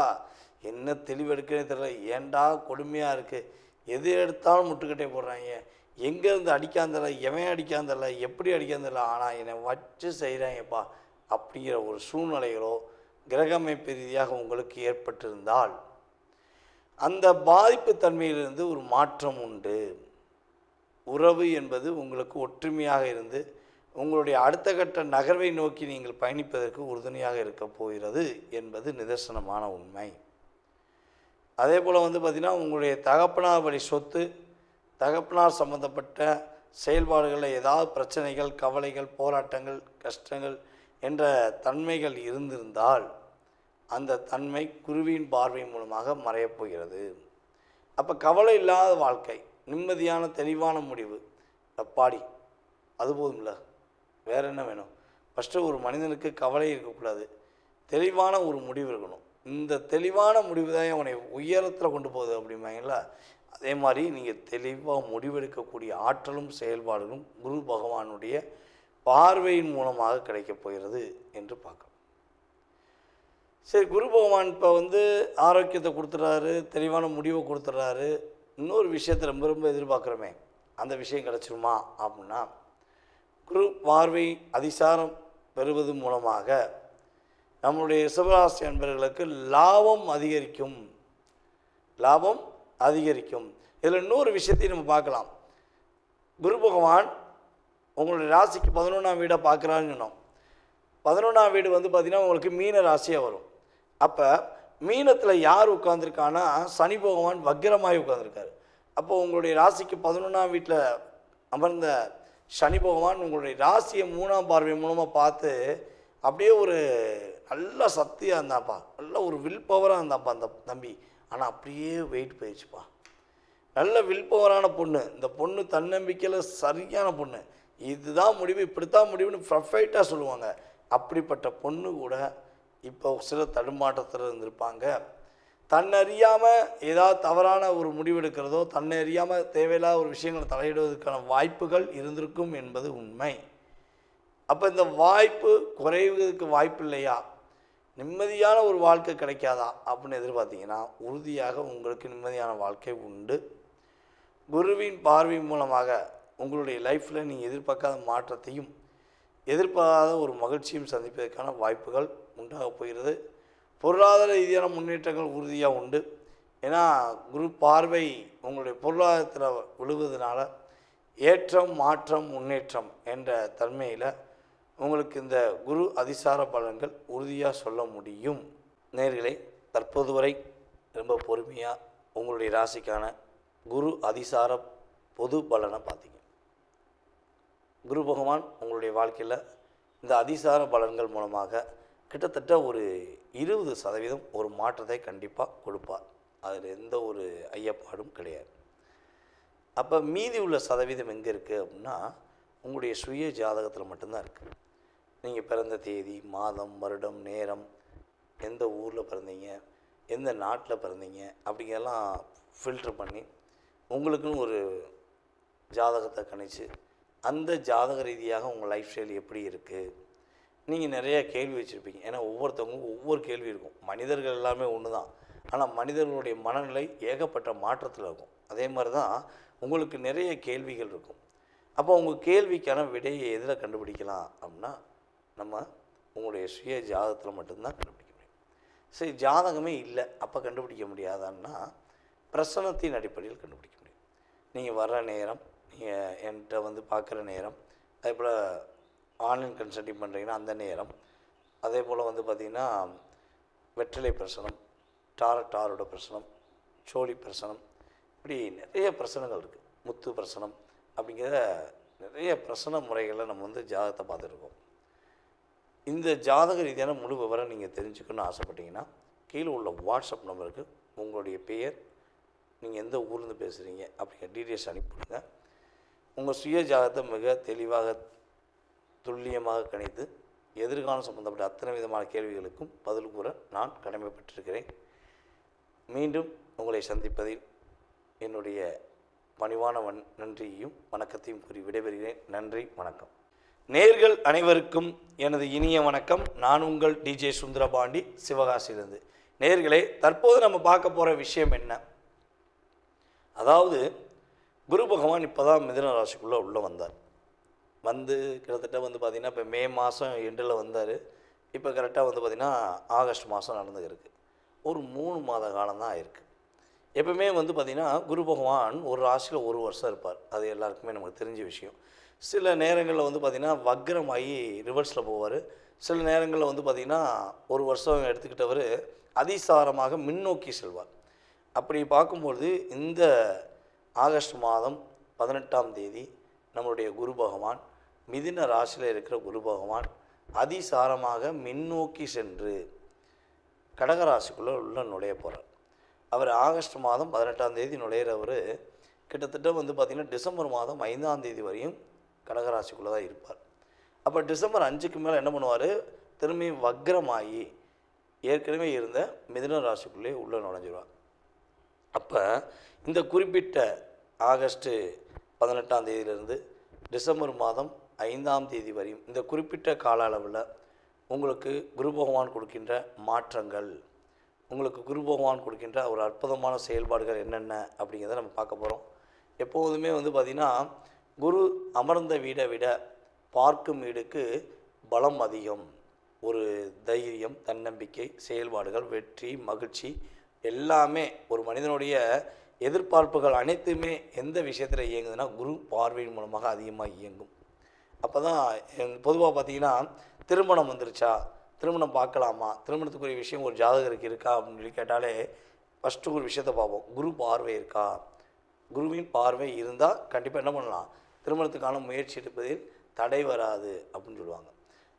என்ன தெளிவெடுக்கவே தெரியல, ஏண்டா கொடுமையாக இருக்குது, எது எடுத்தாலும் முட்டுக்கட்டே போடுறாங்க, எங்கேருந்து அடிக்காந்தல, எவன் அடிக்காந்தல, எப்படி அடிக்காந்தல, ஆனால் என்னை வச்சு செய்கிறாங்கப்பா அப்படிங்கிற ஒரு சூழ்நிலைகளோ கிரகமைப்பு ரீதியாக உங்களுக்கு ஏற்பட்டிருந்தால் அந்த பாதிப்பு தன்மையிலிருந்து ஒரு மாற்றம் உண்டு. உறவு என்பது உங்களுக்கு ஒற்றுமையாக இருந்து உங்களுடைய அடுத்த கட்ட நகர்வை நோக்கி நீங்கள் பயணிப்பதற்கு உறுதுணையாக இருக்க போகிறது என்பது நிதர்சனமான உண்மை. அதே போல் வந்து பார்த்திங்கன்னா, உங்களுடைய தகப்பனார் வழி சொத்து, தகப்பனார் சம்பந்தப்பட்ட செயல்பாடுகளில் ஏதாவது பிரச்சனைகள், கவலைகள், போராட்டங்கள், கஷ்டங்கள் என்ற தன்மைகள் இருந்திருந்தால் அந்த தன்மை குருவின் பார்வை மூலமாக மறையப் போகிறது. அப்போ கவலை இல்லாத வாழ்க்கை, நிம்மதியான தெளிவான முடிவு, அப்பாடி அது போதும்ல, வேறு என்ன வேணும்? ஃபஸ்ட்டு ஒரு மனிதனுக்கு கவலை இருக்கக்கூடாது, தெளிவான ஒரு முடிவு இருக்கணும். இந்த தெளிவான முடிவு தான் அவனை உயரத்தில் கொண்டு போகுது அப்படிம்பாங்களா. அதே மாதிரி நீங்கள் தெளிவாக முடிவெடுக்கக்கூடிய ஆற்றலும் செயல்பாடுகளும் குரு பகவானுடைய பார்வையின் மூலமாக கிடைக்கப் போகிறது என்று பார்க்கலாம். சரி, குரு பகவான் இப்போ வந்து ஆரோக்கியத்தை கொடுத்துட்றாரு, தெளிவான முடிவை கொடுத்துட்றாரு. இன்னொரு விஷயத்தை ரொம்ப ரொம்ப எதிர்பார்க்குறோமே, அந்த விஷயம் கிடச்சிருமா அப்படின்னா, குரு பார்வை அதிசாரம் பெறுவது மூலமாக நம்முடைய ரிஷபராசி அன்பர்களுக்கு லாபம் அதிகரிக்கும். லாபம் அதிகரிக்கும். இதில் இன்னொரு விஷயத்தையும் நம்ம பார்க்கலாம். குரு பகவான் உங்களுடைய ராசிக்கு 11ஆம் வீடை பார்க்குறான்னு சொன்னோம். 11ஆம் வீடு வந்து பார்த்திங்கன்னா உங்களுக்கு மீன ராசியாக வரும். அப்போ மீனத்தில் யார் உட்காந்துருக்கான்னா சனி பகவான் வக்கிரமாகி உட்காந்துருக்காரு. அப்போது உங்களுடைய ராசிக்கு 11ஆம் வீட்டில் அமர்ந்த சனி பகவான் உங்களுடைய ராசியை 3ஆம் பார்வை மூலமாக பார்த்து அப்படியே ஒரு நல்ல சக்தியாக இருந்தாப்பா, நல்ல ஒரு வில் பவராக இருந்தாப்பா அந்த தம்பி. ஆனால் அப்படியே வெயிட் போயிடுச்சுப்பா. நல்ல வில் பவரான பொண்ணு, இந்த பொண்ணு தன்னம்பிக்கையில் சரியான பொண்ணு, இதுதான் முடிவு, இப்படித்தான் முடிவுன்னு பர்ஃபெக்டாக சொல்லுவாங்க. அப்படிப்பட்ட பொண்ணு கூட இப்போ சில தடுமாற்றத்தில் இருந்திருப்பாங்க. தன்னறியாமல் ஏதாவது தவறான ஒரு முடிவெடுக்கிறதோ, தன்னை அறியாமல் தேவையில்லாத ஒரு விஷயங்களை தலையிடுவதற்கான வாய்ப்புகள் இருந்திருக்கும் என்பது உண்மை. அப்போ இந்த வாய்ப்பு குறைவதற்கு வாய்ப்பு இல்லையா, நிம்மதியான ஒரு வாழ்க்கை கிடைக்காதா அப்படின்னு எதிர்பார்த்தீங்கன்னா உறுதியாக உங்களுக்கு நிம்மதியான வாழ்க்கை உண்டு. குருவின் பார்வை மூலமாக உங்களுடைய லைஃப்பில் நீங்கள் எதிர்பார்க்காத மாற்றத்தையும் எதிர்பாராத ஒரு மகிழ்ச்சியும் சந்திப்பதற்கான வாய்ப்புகள் உண்டாக போகிறது. பொருளாதார ரீதியான முன்னேற்றங்கள் உறுதியாக உண்டு. ஏன்னா குரு பார்வை உங்களுடைய பொருளாதாரத்தில் விழுவதனால ஏற்றம், மாற்றம், முன்னேற்றம் என்ற தன்மையில் உங்களுக்கு இந்த குரு அதிசார பலன்கள் உறுதியாக சொல்ல முடியும். நேயர்களே, தற்போது வரை ரொம்ப பொறுமையாக உங்களுடைய ராசிக்கான குரு அதிசார பொது பலனை பார்த்தீங்க. குரு பகவான் உங்களுடைய வாழ்க்கையில் இந்த அதிசார பலன்கள் மூலமாக கிட்டத்தட்ட ஒரு 20% ஒரு மாற்றத்தை கண்டிப்பாக கொடுப்பார். அதில் எந்த ஒரு ஐயப்பாடும் கிடையாது. அப்போ மீதி உள்ள சதவீதம் எங்கே இருக்குது அப்படின்னா உங்களுடைய சுய ஜாதகத்தில் மட்டும்தான் இருக்குது. நீங்கள் பிறந்த தேதி, மாதம், வருடம், நேரம், எந்த ஊரில் பிறந்தீங்க, எந்த நாட்டில் பிறந்தீங்க அப்படிங்கெல்லாம் ஃபில்ட்ரு பண்ணி உங்களுக்குன்னு ஒரு ஜாதகத்தை கணிச்சு அந்த ஜாதக ரீதியாக உங்கள் லைஃப் ஸ்டைல் எப்படி இருக்குது. நீங்கள் நிறையா கேள்வி வச்சுருப்பீங்க. ஏன்னா ஒவ்வொருத்தவங்களுக்கும் ஒவ்வொரு கேள்வி இருக்கும். மனிதர்கள் எல்லாமே ஒன்று தான், ஆனால் மனிதர்களுடைய மனநிலை ஏகப்பட்ட மாற்றத்தில் இருக்கும். அதே மாதிரி தான் உங்களுக்கு நிறைய கேள்விகள் இருக்கும். அப்போ உங்கள் கேள்விக்கான விடையை எதில் கண்டுபிடிக்கலாம் அப்படின்னா நம்ம உங்களுடைய சுய ஜாதகத்தில் மட்டும்தான் கண்டுபிடிக்க முடியும். சரி, ஜாதகமே இல்லை அப்போ கண்டுபிடிக்க முடியாதான்னா பிரசனத்தின் அடிப்படையில் கண்டுபிடிக்க முடியும். நீங்கள் வர்ற நேரம், நீங்கள் என்கிட்ட வந்து பார்க்குற நேரம், அதே போல் ஆன்லைன் கன்சல்டிங் பண்ணுறீங்கன்னா அந்த நேரம், அதே போல் வந்து பார்த்திங்கன்னா வெற்றிலை பிரசனம், டாரோட பிரசனம், சோழி பிரசனம், இப்படி நிறைய பிரசனங்கள் இருக்குது. முத்து பிரசனம் அப்படிங்கிற நிறைய பிரசன முறைகளை நம்ம வந்து ஜாதகத்தை பார்த்துருக்கோம். இந்த ஜாதக ரீதியான முழு விவரம் நீங்கள் தெரிஞ்சுக்கணும்னு ஆசைப்பட்டீங்கன்னா கீழே உள்ள வாட்ஸ்அப் நம்பருக்கு உங்களுடைய பெயர், நீங்கள் எந்த ஊர்லேருந்து பேசுகிறீங்க அப்படிங்கிற டீட்டெயில்ஸ் அனுப்பிவிடுங்க. உங்கள் சுய ஜாதகத்தை மிக தெளிவாக துல்லியமாக கணித்து எதிர்காலம் சம்பந்தப்பட்ட அத்தனை விதமான கேள்விகளுக்கும் பதில் கூற நான் கடமைப்பட்டிருக்கிறேன். மீண்டும் உங்களை சந்திப்பதில் என்னுடைய பணிவான நன்றியையும் வணக்கத்தையும் கூறி விடைபெறுகிறேன். நன்றி, வணக்கம். நேர்கள் அனைவருக்கும் எனது இனிய வணக்கம். நான் உங்கள் டிஜே சுந்தரபாண்டி, சிவகாசியிலிருந்து. நேர்களே, தற்போது நம்ம பார்க்க போகிற விஷயம் என்ன? அதாவது குரு பகவான் இப்போ தான் மிதுன ராசிக்குள்ளே உள்ளே வந்தார். கிட்டத்தட்ட பார்த்திங்கன்னா இப்போ மே மாதம் எண்டில் வந்தார். இப்போ கரெக்டாக பார்த்திங்கன்னா ஆகஸ்ட் மாதம் நடந்துருக்கு. ஒரு 3 மாத காலம் தான் ஆயிருக்கு. எப்பவுமே பார்த்திங்கன்னா குரு பகவான் ஒரு ராசியில் 1 வருஷம் இருப்பார். அது எல்லாருக்குமே நமக்கு தெரிஞ்ச விஷயம். சில நேரங்களில் பார்த்திங்கன்னா வக்ரமாகி ரிவர்ஸில் போவார். சில நேரங்களில் பார்த்திங்கன்னா 1 வருஷம் எடுத்துக்கிட்டவர் அதிசாரமாக முன்னோக்கி செல்வார். அப்படி பார்க்கும்பொழுது இந்த ஆகஸ்ட் மாதம் 18ஆம் தேதி நம்மளுடைய குரு பகவான், மிதுன ராசியில் இருக்கிற குரு பகவான் அதிசாரமாக முன்னோக்கி சென்று கடகராசிக்குள்ளே உள்ள நுழைய போகிறார். அவர் ஆகஸ்ட் மாதம் 18ஆம் தேதி நுழையிறவர் கிட்டத்தட்ட பார்த்திங்கன்னா டிசம்பர் மாதம் 5ஆம் தேதி வரையும் கடகராசிக்குள்ளே தான் இருப்பார். அப்போ டிசம்பர் 5க்கு மேலே என்ன பண்ணுவார்? திரும்பி வக்ரமாகி ஏற்கனவே இருந்த மிதுன ராசிக்குள்ளே உள்ளே நுழைஞ்சிடுவார். அப்போ இந்த குறிப்பிட்ட ஆகஸ்ட்டு 18ஆம் தேதியிலிருந்து டிசம்பர் மாதம் 5ஆம் தேதி வரையும் இந்த குறிப்பிட்ட கால அளவில் உங்களுக்கு குரு பகவான் கொடுக்கின்ற மாற்றங்கள், உங்களுக்கு குரு பகவான் கொடுக்கின்ற ஒரு அற்புதமான செயல்பாடுகள் என்னென்ன அப்படிங்கிறத நம்ம பார்க்க போகிறோம். எப்போதுமே பார்த்திங்கன்னா குரு அமர்ந்த வீடை விட பார்க்கும் வீடுக்கு பலம் அதிகம். ஒரு தைரியம், தன்னம்பிக்கை, செயல்பாடுகள், வெற்றி, மகிழ்ச்சி எல்லாமே ஒரு மனிதனுடைய எதிர்பார்ப்புகள் அனைத்துமே எந்த விஷயத்தில் இயங்குதுன்னா குரு பார்வையின் மூலமாக அதிகமாக இயங்கும். அப்போ தான் பொதுவாக பார்த்திங்கன்னா திருமணம் வந்துருச்சா, திருமணம் பார்க்கலாமா, திருமணத்துக்குரிய விஷயம் ஒரு ஜாதகருக்கு இருக்கா அப்படின்னு சொல்லி கேட்டாலே ஃபஸ்ட்டு ஒரு விஷயத்தை பார்ப்போம். குரு பார்வை இருக்கா? குருவின் பார்வை இருந்தால் கண்டிப்பாக என்ன பண்ணலாம்? திருமணத்துக்கான முயற்சி எடுப்பதில் தடை வராது அப்படின்னு சொல்லுவாங்க.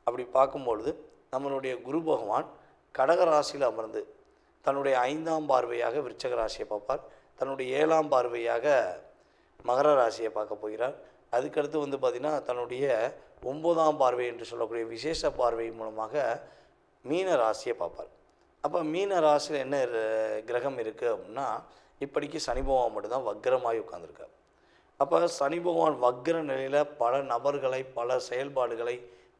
அப்படி பார்க்கும்பொழுது நம்மளுடைய குரு பகவான் கடகராசியில் அமர்ந்து தன்னுடைய 5ஆம் பார்வையாக விருச்சக ராசியை பார்ப்பார். தன்னுடைய 7ஆம் பார்வையாக மகர ராசியை பார்க்க போகிறார். அதுக்கடுத்து பார்த்திங்கன்னா தன்னுடைய 9ஆம் பார்வை என்று சொல்லக்கூடிய விசேஷ பார்வை மூலமாக மீன ராசியை பார்ப்பார். அப்போ மீன ராசியில் என்ன கிரகம் இருக்குது அப்படின்னா இப்படிக்கு சனி பகவான் மட்டும்தான் வக்ரமாகி உட்கார்ந்துருக்கார். அப்போ சனி பகவான் வக்ர நிலையில் பல நபர்களை, பல செயல்பாடுகளை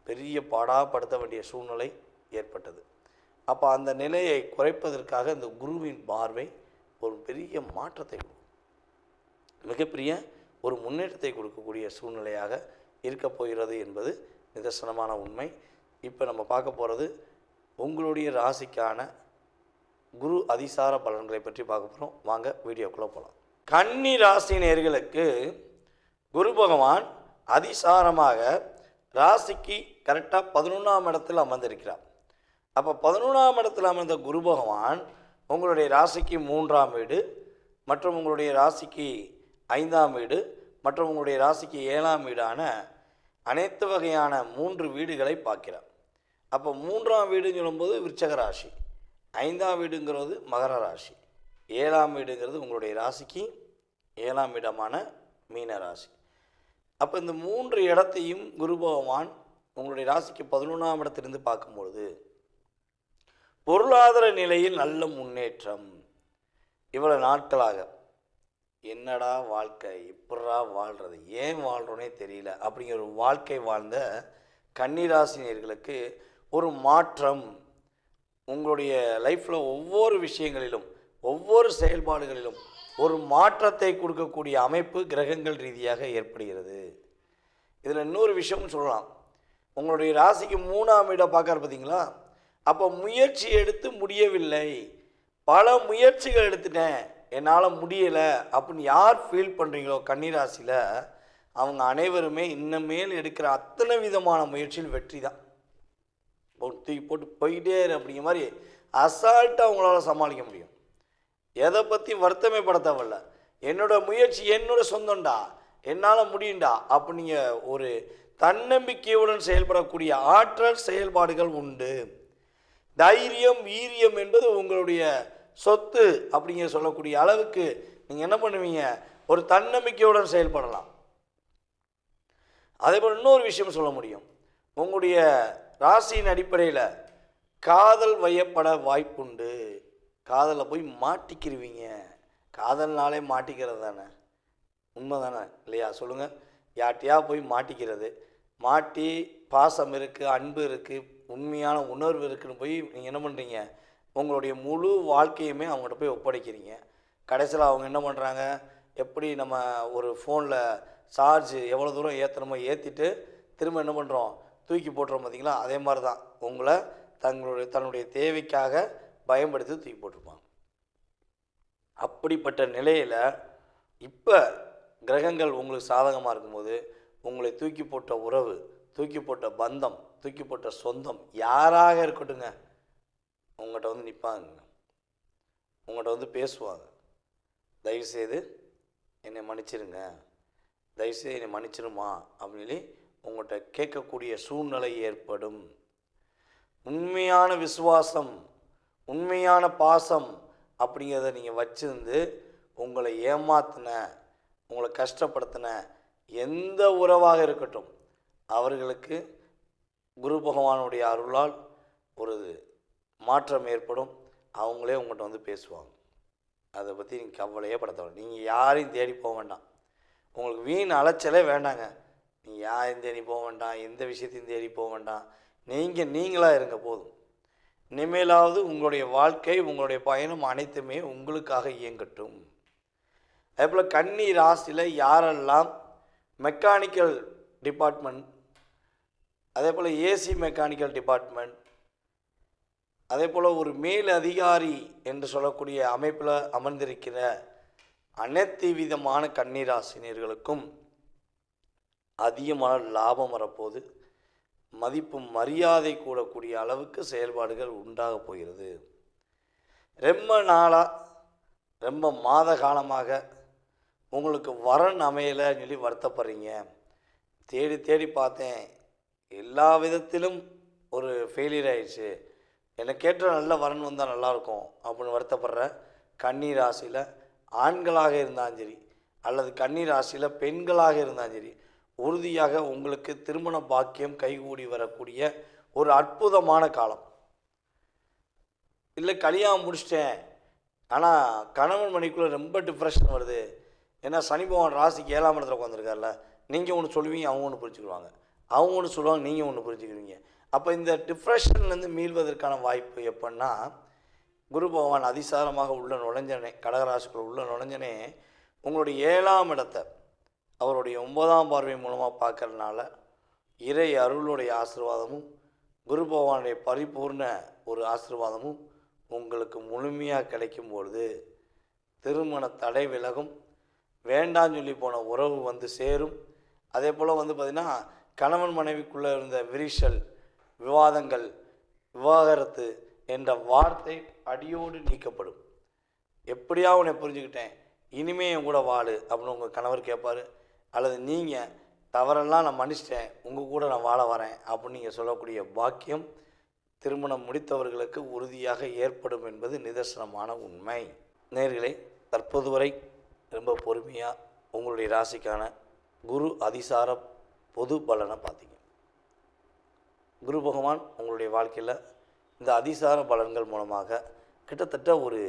பெரிய பாடாப்படுத்த வேண்டிய சூழ்நிலை ஏற்பட்டது. அப்போ அந்த நிலையை குறைப்பதற்காக இந்த குருவின் பார்வை ஒரு பெரிய மாற்றத்தை கொடுக்கும், மிகப்பெரிய ஒரு முன்னேற்றத்தை கொடுக்கக்கூடிய சூழ்நிலையாக இருக்க போகிறது என்பது நிதர்சனமான உண்மை. இப்போ நம்ம பார்க்க போகிறது உங்களுடைய ராசிக்கான குரு அதிசார பலன்களை பற்றி பார்க்க போகிறோம். வாங்க வீடியோக்குள்ளே போகலாம். கன்னி ராசி நேயர்களுக்கு குரு பகவான் அதிசாரமாக ராசிக்கு கரெக்டாக 11ஆம் இடத்தில் அமர்ந்திருக்கிறார். அப்போ 11ஆம் இடத்தில் அமர்ந்த குரு பகவான் உங்களுடைய ராசிக்கு 3ஆம் வீடு மற்றும் உங்களுடைய ராசிக்கு 5ஆம் வீடு மற்றும் உங்களுடைய ராசிக்கு 7ஆம் வீடான அனைத்து வகையான 3 வீடுகளை பார்க்கிறார். அப்போ 3ஆம் வீடுன்னு சொல்லும்போது விருச்சக ராசி, 5ஆம் வீடுங்கிறது மகர ராசி, 7ஆம் வீடுங்கிறது உங்களுடைய ராசிக்கு 7ஆம் இடமான மீன ராசி. அப்போ இந்த 3 இடத்தையும் குரு பகவான் உங்களுடைய ராசிக்கு 11ஆம் இடத்திலிருந்து பார்க்கும்பொழுது பொருளாதார நிலையில் நல்ல முன்னேற்றம். இவ்வளவு நாட்களாக என்னடா வாழ்க்கை, எப்படா வாழ்கிறது, ஏன் வாழ்கிறோன்னே தெரியல அப்படிங்கிற ஒரு வாழ்க்கை வாழ்ந்த கன்னிராசினியர்களுக்கு ஒரு மாற்றம், உங்களுடைய லைஃப்பில் ஒவ்வொரு விஷயங்களிலும் ஒவ்வொரு செயல்பாடுகளிலும் ஒரு மாற்றத்தை கொடுக்கக்கூடிய அமைப்பு கிரகங்கள் ரீதியாக ஏற்படுகிறது. இதில் இன்னொரு விஷயம்னு சொல்லலாம். உங்களுடைய ராசிக்கு 3ஆம் இடம் பார்க்குற பார்த்தீங்களா? அப்போ முயற்சி எடுத்து முடியவில்லை, பல முயற்சிகள் எடுத்துட்டேன், என்னால் முடியலை அப்படின்னு யார் ஃபீல் பண்ணுறீங்களோ கன்னிராசியில் அவங்க அனைவருமே இன்னமேல் எடுக்கிற அத்தனை விதமான முயற்சியில் வெற்றி தான். தூக்கி போட்டு போயிட்டே அப்படிங்கிற மாதிரி அசால்ட்டாக அவங்களால சமாளிக்க முடியும். எதை பற்றி வருத்தமே பட தேவையில்ல, என்னோடய முயற்சி என்னோட சொந்தம்டா, என்னால் முடியும்டா அப்படிங்க ஒரு தன்னம்பிக்கையுடன் செயல்படக்கூடிய ஆற்றல் செயல்பாடுகள் உண்டு. தைரியம் வீரியம் என்பது உங்களுடைய சொத்து அப்படிங்கிற சொல்லக்கூடிய அளவுக்கு நீங்கள் என்ன பண்ணுவீங்க, ஒரு தன்னம்பிக்கையுடன் செயல்படலாம். அதே போல் இன்னொரு விஷயம் சொல்ல முடியும், உங்களுடைய ராசியின் அடிப்படையில் காதல் வயப்பட வாய்ப்புண்டு. காதலில் போய் மாட்டிக்கிருவீங்க. காதல்னாலே மாட்டிக்கிறது தானே, உண்மை தானே இல்லையா சொல்லுங்கள். யார்ட்டையா போய் மாட்டிக்கிறது, மாட்டி பாசம் இருக்குது, அன்பு இருக்குது, உண்மையான உணர்வு இருக்குதுன்னு போய் நீங்கள் என்ன பண்ணுறீங்க, உங்களுடைய முழு வாழ்க்கையுமே அவங்கள்ட்ட போய் ஒப்படைக்கிறீங்க. கடைசியில் அவங்க என்ன பண்ணுறாங்க, எப்படி நம்ம ஒரு ஃபோனில் சார்ஜ் எவ்வளோ தூரம் ஏற்றணுமோ ஏற்றிட்டு திரும்ப என்ன பண்ணுறோம், தூக்கி போட்டுறோம் பார்த்தீங்களா. அதே மாதிரி தான் உங்களை தன்னுடைய தேவைக்காக பயன்படுத்தி தூக்கி போட்டிருப்பாங்க. அப்படிப்பட்ட நிலையில் இப்போ கிரகங்கள் உங்களுக்கு சாதகமாக இருக்கும்போது உங்களை தூக்கி போட்ட உறவு, தூக்கி போட்ட பந்தம், தூக்கி போட்ட சொந்தம் யாராக இருக்கட்டுங்க, உங்கள்கிட்ட வந்து நிற்பாங்க, உங்கள்கிட்ட வந்து பேசுவாங்க. தயவுசெய்து என்னை மன்னிச்சிருங்க, தயவுசெய்து என்னை மன்னிச்சிருமா அப்படின்னு உங்கள்கிட்ட கேட்கக்கூடிய சூழ்நிலை ஏற்படும். உண்மையான விசுவாசம், உண்மையான பாசம் அப்படிங்கிறத நீங்கள் வச்சிருந்து உங்களை ஏமாத்தின, உங்களை கஷ்டப்படுத்தின எந்த உறவாக இருக்கட்டும் அவர்களுக்கு குரு பகவானுடைய அருளால் ஒரு மாற்றம் ஏற்படும். அவங்களே உங்கள்கிட்ட வந்து பேசுவாங்க. அதை பற்றி நீங்கள் கவலையே படுத்த, நீங்கள் யாரையும் தேடி போக வேண்டாம். உங்களுக்கு வீண் அலைச்சலே வேண்டாங்க. நீங்கள் யாரையும் தேடி போக வேண்டாம், எந்த விஷயத்தையும் தேடி போக வேண்டாம். நீங்களாக இருங்க போதும். இனிமேலாவது உங்களுடைய வாழ்க்கை, உங்களுடைய பயணம் அனைத்துமே உங்களுக்காக இயங்கட்டும். அதே போல் கன்னி ராசியில் யாரெல்லாம் மெக்கானிக்கல் டிபார்ட்மெண்ட், அதே போல் ஏசி மெக்கானிக்கல் டிபார்ட்மெண்ட், அதே போல் ஒரு மேல் அதிகாரி என்று சொல்லக்கூடிய அமைப்பில் அமர்ந்திருக்கிற அனைத்து விதமான கன்னிராசினியர்களுக்கும் அதிகமான லாபம் வரப்போகுது. மதிப்பு மரியாதை கூடக்கூடிய அளவுக்கு செயல்பாடுகள் உண்டாக போகிறது. ரொம்ப நாளாக, ரொம்ப மாத காலமாக உங்களுக்கு வரன் அமையலைன்னு சொல்லி வருத்தப்படுறீங்க. தேடி தேடி பார்த்தேன், எல்லா விதத்திலும் ஒரு ஃபெயிலியர் ஆயிடுச்சு, எனக்கு கேட்ட நல்ல வரன் வந்தால் நல்லாயிருக்கும் அப்படின்னு வருத்தப்படுற கன்னி ராசியில் ஆண்களாக இருந்தாலும் சரி, அல்லது கன்னி ராசியில் பெண்களாக இருந்தாலும் சரி, உறுதியாக உங்களுக்கு திருமண பாக்கியம் கைகூடி வரக்கூடிய ஒரு அற்புதமான காலம். இல்லை கல்யாணம் முடிச்சிட்டேன், ஆனால் கணவன் மனைவிக்குள்ளே ரொம்ப டிப்ரெஷன் வருது. ஏன்னா சனி பகவான் ராசிக்கு 7ஆம் இடத்துல உட்காந்துருக்கார்ல, நீங்கள் ஒன்று சொல்லுவீங்க, அவங்க ஒன்று புரிஞ்சுக்குவாங்க, அவங்க ஒன்று சொல்லுவாங்க, நீங்கள் ஒன்று புரிஞ்சுக்குவீங்க. அப்போ இந்த டிப்ரெஷன்லேருந்து மீள்வதற்கான வாய்ப்பு எப்படின்னா, குரு பகவான் அதிசாரமாக உள்ள நுழைஞ்சனே, கடகராசிக்குள்ள உள்ள நுழைஞ்சனே உங்களுடைய 7ஆம் இடத்தை அவருடைய 9ஆம் பார்வை மூலமாக பார்க்கறதுனால இறை அருளுடைய ஆசீர்வாதமும் குரு பகவானுடைய பரிபூர்ண ஒரு ஆசீர்வாதமும் உங்களுக்கு முழுமையாக கிடைக்கும் பொழுது திருமண தடை விலகும், வேண்டான்னு சொல்லி போன உறவு வந்து சேரும். அதே போல் வந்து பார்த்திங்கன்னா கணவன் மனைவிக்குள்ளே இருந்த விரிசல், விவாதங்கள், விவாகரத்து என்ற வார்த்தை அடியோடு நீக்கப்படும். எப்படியா உன்னை புரிஞ்சுக்கிட்டேன், இனிமே என் கூட வாழு அப்படின்னு உங்கள் கணவர் கேட்பார். அல்லது நீங்கள் தவறெல்லாம் நான் மன்னிச்சிட்டேன், உங்கள் கூட நான் வாழ வரேன் அப்படின்னு நீங்கள் சொல்லக்கூடிய பாக்கியம் திருமணம் முடித்தவர்களுக்கு உறுதியாக ஏற்படும் என்பது நிதர்சனமான உண்மை. நேயர்களே, தற்போது வரை ரொம்ப பொறுமையாக உங்களுடைய ராசிக்கான குரு அதிசார பொது பலனை பார்த்தீங்க. குரு பகவான் உங்களுடைய வாழ்க்கையில் இந்த அதிசார பலன்கள் மூலமாக கிட்டத்தட்ட ஒரு